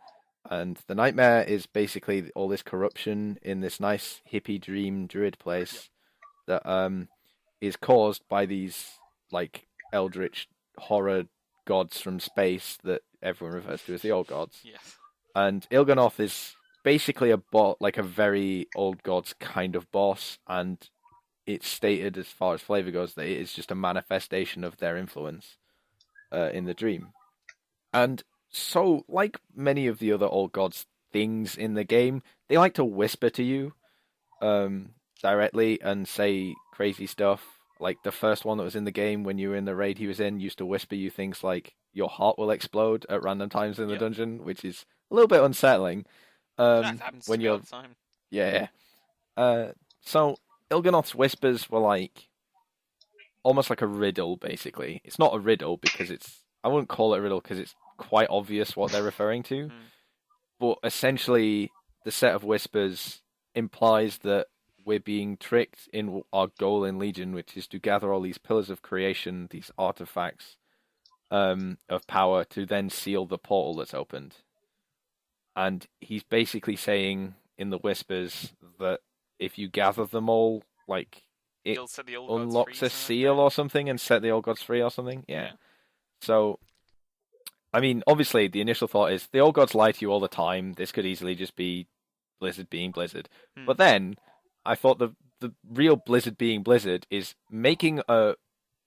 And the nightmare is basically all this corruption in this nice hippie dream druid place that is caused by these like eldritch horror gods from space that everyone refers to as the old gods. Yes. And Il'gynoth is basically a bot, like a very old gods kind of boss, and it's stated as far as flavor goes that it is just a manifestation of their influence in the dream. And so, like many of the other old gods things in the game, they like to whisper to you directly and say crazy stuff. Like the first one that was in the game when you were in the raid he was in used to whisper you things like your heart will explode at random times in the dungeon, which is a little bit unsettling. That happens when to me you're all the time. yeah. So Il'gynoth's whispers were like almost like a riddle, basically. It's not a riddle because I wouldn't call it a riddle because it's quite obvious what they're referring to. But essentially, the set of whispers implies that we're being tricked in our goal in Legion, which is to gather all these pillars of creation, these artifacts of power, to then seal the portal that's opened. And he's basically saying in the whispers that if you gather them all, like it You'll set the old gods unlocks free, a something seal like or something and set the old gods free or something. that. Yeah. So, I mean, obviously the initial thought is the old gods lie to you all the time. This could easily just be Blizzard being Blizzard. But then I thought the real Blizzard being Blizzard is making a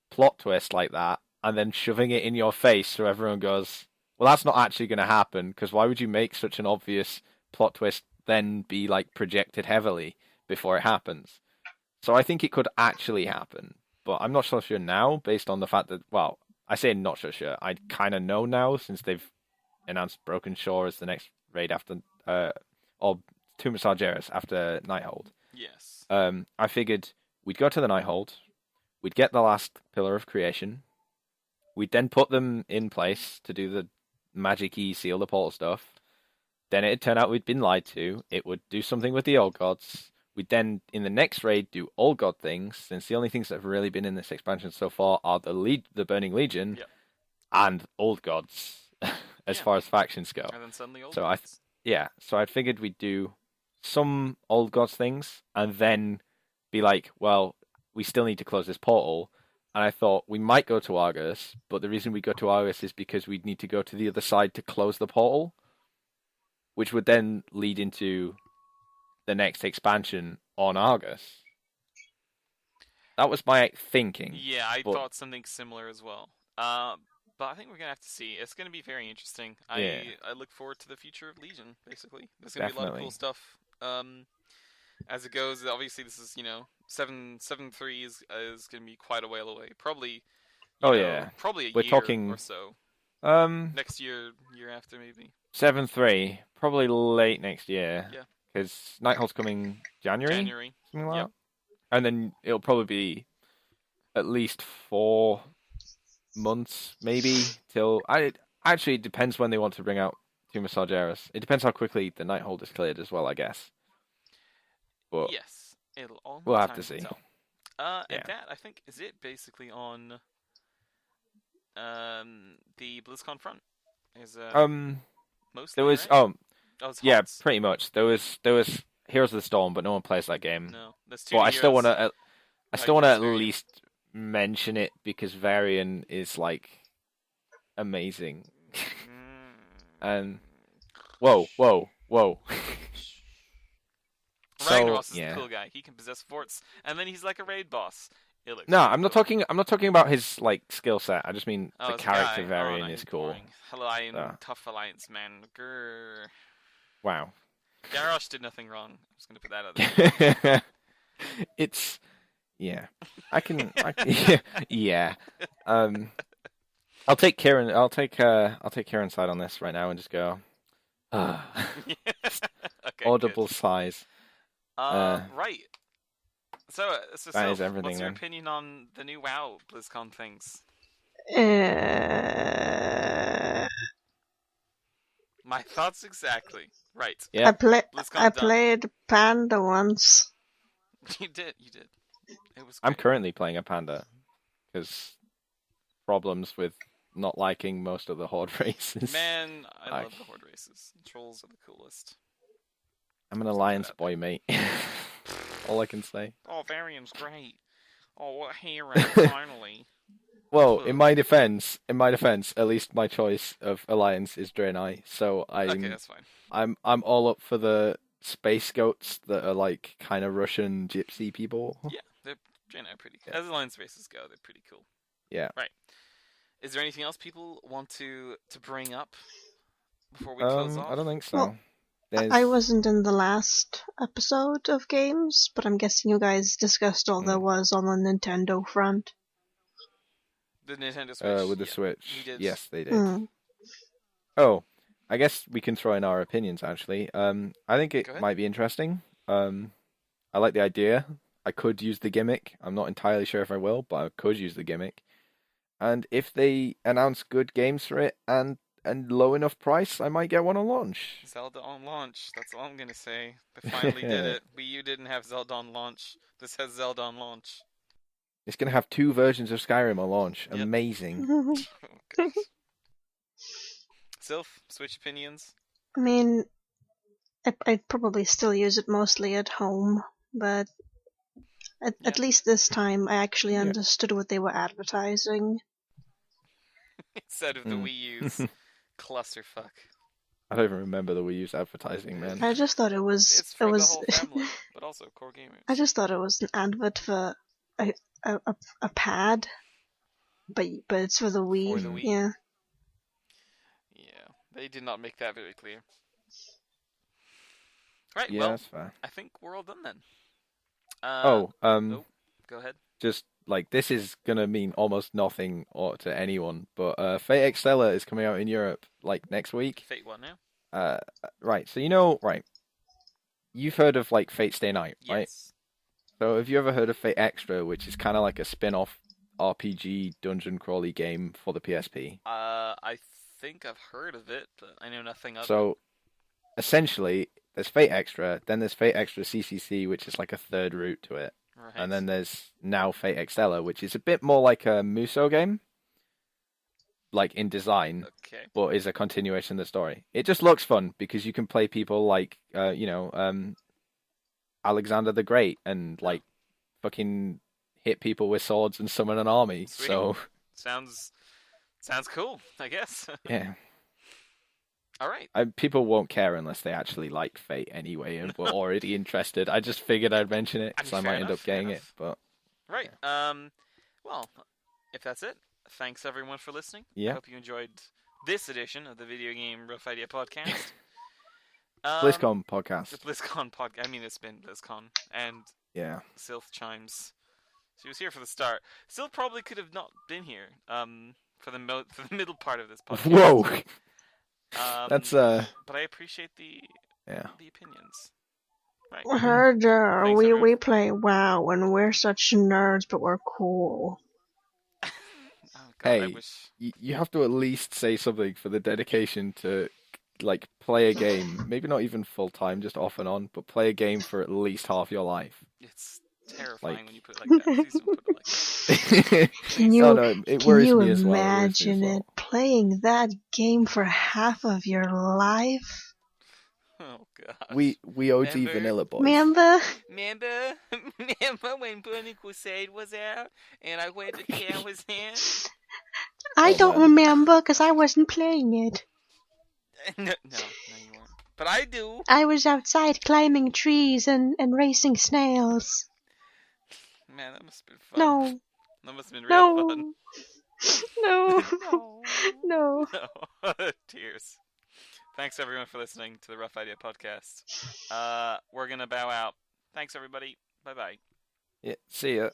plot twist like that and then shoving it in your face so everyone goes, well, that's not actually going to happen, because why would you make such an obvious plot twist then be like projected heavily before it happens? So I think it could actually happen, but I'm not so sure now based on the fact that, well, I say not so sure. I kind of know now since they've announced Broken Shore as the next raid after, or Tomb of Sargeras after Nighthold. Yes. I figured we'd go to the Nighthold, we'd get the last Pillar of Creation, we'd then put them in place to do the magic-y seal the portal stuff. Then it'd turn out we'd been lied to. It would do something with the old gods. We'd then, in the next raid, do old god things, since the only things that have really been in this expansion so far are the Burning Legion and old gods, as far as factions go. And then suddenly old So gods. so I figured we'd do some old gods things, and then be like, well, we still need to close this portal. And I thought we might go to Argus, but the reason we go to Argus is because we'd need to go to the other side to close the portal, which would then lead into the next expansion on Argus. That was my thinking. Yeah, I thought something similar as well. But I think we're gonna have to see. It's gonna be very interesting. Yeah. I look forward to the future of Legion. Basically, there's gonna be a lot of cool stuff. As it goes, obviously this is 7.3 is gonna be quite a while away. Probably. Probably a We're year talking or so. Next year after maybe. 7.3, probably late next year. Yeah. Because Nighthold's coming January. Something like that. And then it'll probably be at least 4 months, maybe, till... Actually, it depends when they want to bring out Tomb of Sargeras. It depends how quickly the Nighthold is cleared as well, I guess. But Yes, it'll all we'll have time to see. tell. And Yeah. that, I think, is it basically on the BlizzCon front. Is mostly, there was right? It's yeah, Hearts. pretty much. There was Heroes of the Storm, but no one plays that game. No, there's two But I still want heroes. to Yes, at Varian. least mention it because Varian is like amazing. And whoa. So, Ragnaros is yeah. the cool guy. He can possess forts, and then he's like a raid boss. It looks No, really I'm not cool. talking about his like skill set. I just mean the as a character guy. Varian no, is he's cool. boring. Alliance, So. tough alliance man. Grrr. Wow. Garrosh did nothing wrong. I'm just gonna put that out there. It's yeah. I can yeah. I'll take Kieran. I'll take Kieran's side on this right now and just go. Okay, Audible good. sighs. Right. So That Sylph, is everything, what's your then. opinion on the new WoW BlizzCon things? My thoughts exactly. Right. Yeah. BlizzCon I done. played Panda once. You did. It was. I'm Great. currently playing a panda because problems with not liking most of the horde races. Man, I love the horde races. Trolls are the coolest. I'm an alliance boy, mate. All I can say. Oh, Varian's great. Oh, what hero, finally. Well, in my defense, at least my choice of alliance is Draenei. So Okay, that's fine. I'm all up for the space goats that are like kind of Russian gypsy people. Yeah, they're pretty cool. As alliance races go, they're pretty cool. Yeah. Right. Is there anything else people want to bring up before we close off? I don't think so. Well, I wasn't in the last episode of games, but I'm guessing you guys discussed all there was on the Nintendo front. The Nintendo Switch? With the Yeah, Switch. we did. Yes, they did. Oh, I guess we can throw in our opinions, actually. I think it might be interesting. I like the idea. I could use the gimmick. I'm not entirely sure if I will, but I could use the gimmick. And if they announce good games for it and low enough price, I might get one on launch. Zelda on launch. That's all I'm going to say. They finally did it. Wii U didn't have Zelda on launch. This has Zelda on launch. It's going to have 2 versions of Skyrim on launch. Yep. Amazing. Oh, Sylph, Switch opinions? I mean, I'd probably still use it mostly at home, but at least this time I actually understood what they were advertising. Instead of the Wii U's clusterfuck. I don't even remember the Wii U's advertising, man. I just thought it was... It's for the whole family, but also core gamers. I just thought it was an advert for a pad, but it's for the Wii. For the Wii. Yeah. Yeah, they did not make that very clear. Right, yeah, well, that's fair. I think we're all done then. Go ahead. Just like this is gonna mean almost nothing to anyone, but Fate Extella is coming out in Europe like next week. Fate what now? Right. So you've heard of like Fate Stay Night, right? Yes. So have you ever heard of Fate Extra, which is kind of like a spin-off RPG dungeon crawly game for the PSP? I think I've heard of it, but I know nothing of it. So essentially, there's Fate Extra, then there's Fate Extra CCC, which is like a third route to it. Right. And then there's now Fate Extella, which is a bit more like a Musou game, like in design, but is a continuation of the story. It just looks fun because you can play people like, Alexander the Great and like fucking hit people with swords and summon an army. Sweet. So sounds cool, I guess. Yeah. All right. People won't care unless they actually like Fate anyway and were already interested. I just figured I'd mention it because I might end up getting it. But right. Yeah. Well, if that's it, thanks everyone for listening. Yeah. I hope you enjoyed this edition of the Video Game Rough Idea Podcast. BlizzCon podcast. The BlizzCon podcast. I mean, it's been BlizzCon, and Sylph chimes. She was here for the start. Sylph probably could have not been here. For the middle part of this podcast. Whoa. That's But I appreciate the opinions. Right. Heard we play WoW and we're such nerds, but we're cool. Oh I hey, wish. you have to at least say something for the dedication to like play a game. Maybe not even full time, just off and on, but play a game for at least half your life. It's terrifying Like, when you put it like that. Please don't put it like that. Can Please you no, don't. no, it can worries you me as well. It worries me as imagine it well. playing that game for half of your life? Oh gosh. We OG Remember? Vanilla Boys. Remember? Remember when Burning Crusade was out and I went to Tower's hand? I Oh, don't man. remember because I wasn't playing it. No, you weren't. But I do. I was outside climbing trees and racing snails. Man, that must have been fun. No, That must have been real fun. no, No. no. No. Tears. Thanks everyone for listening to the Rough Idea podcast. We're gonna bow out. Thanks everybody. Bye bye. Yeah, see ya.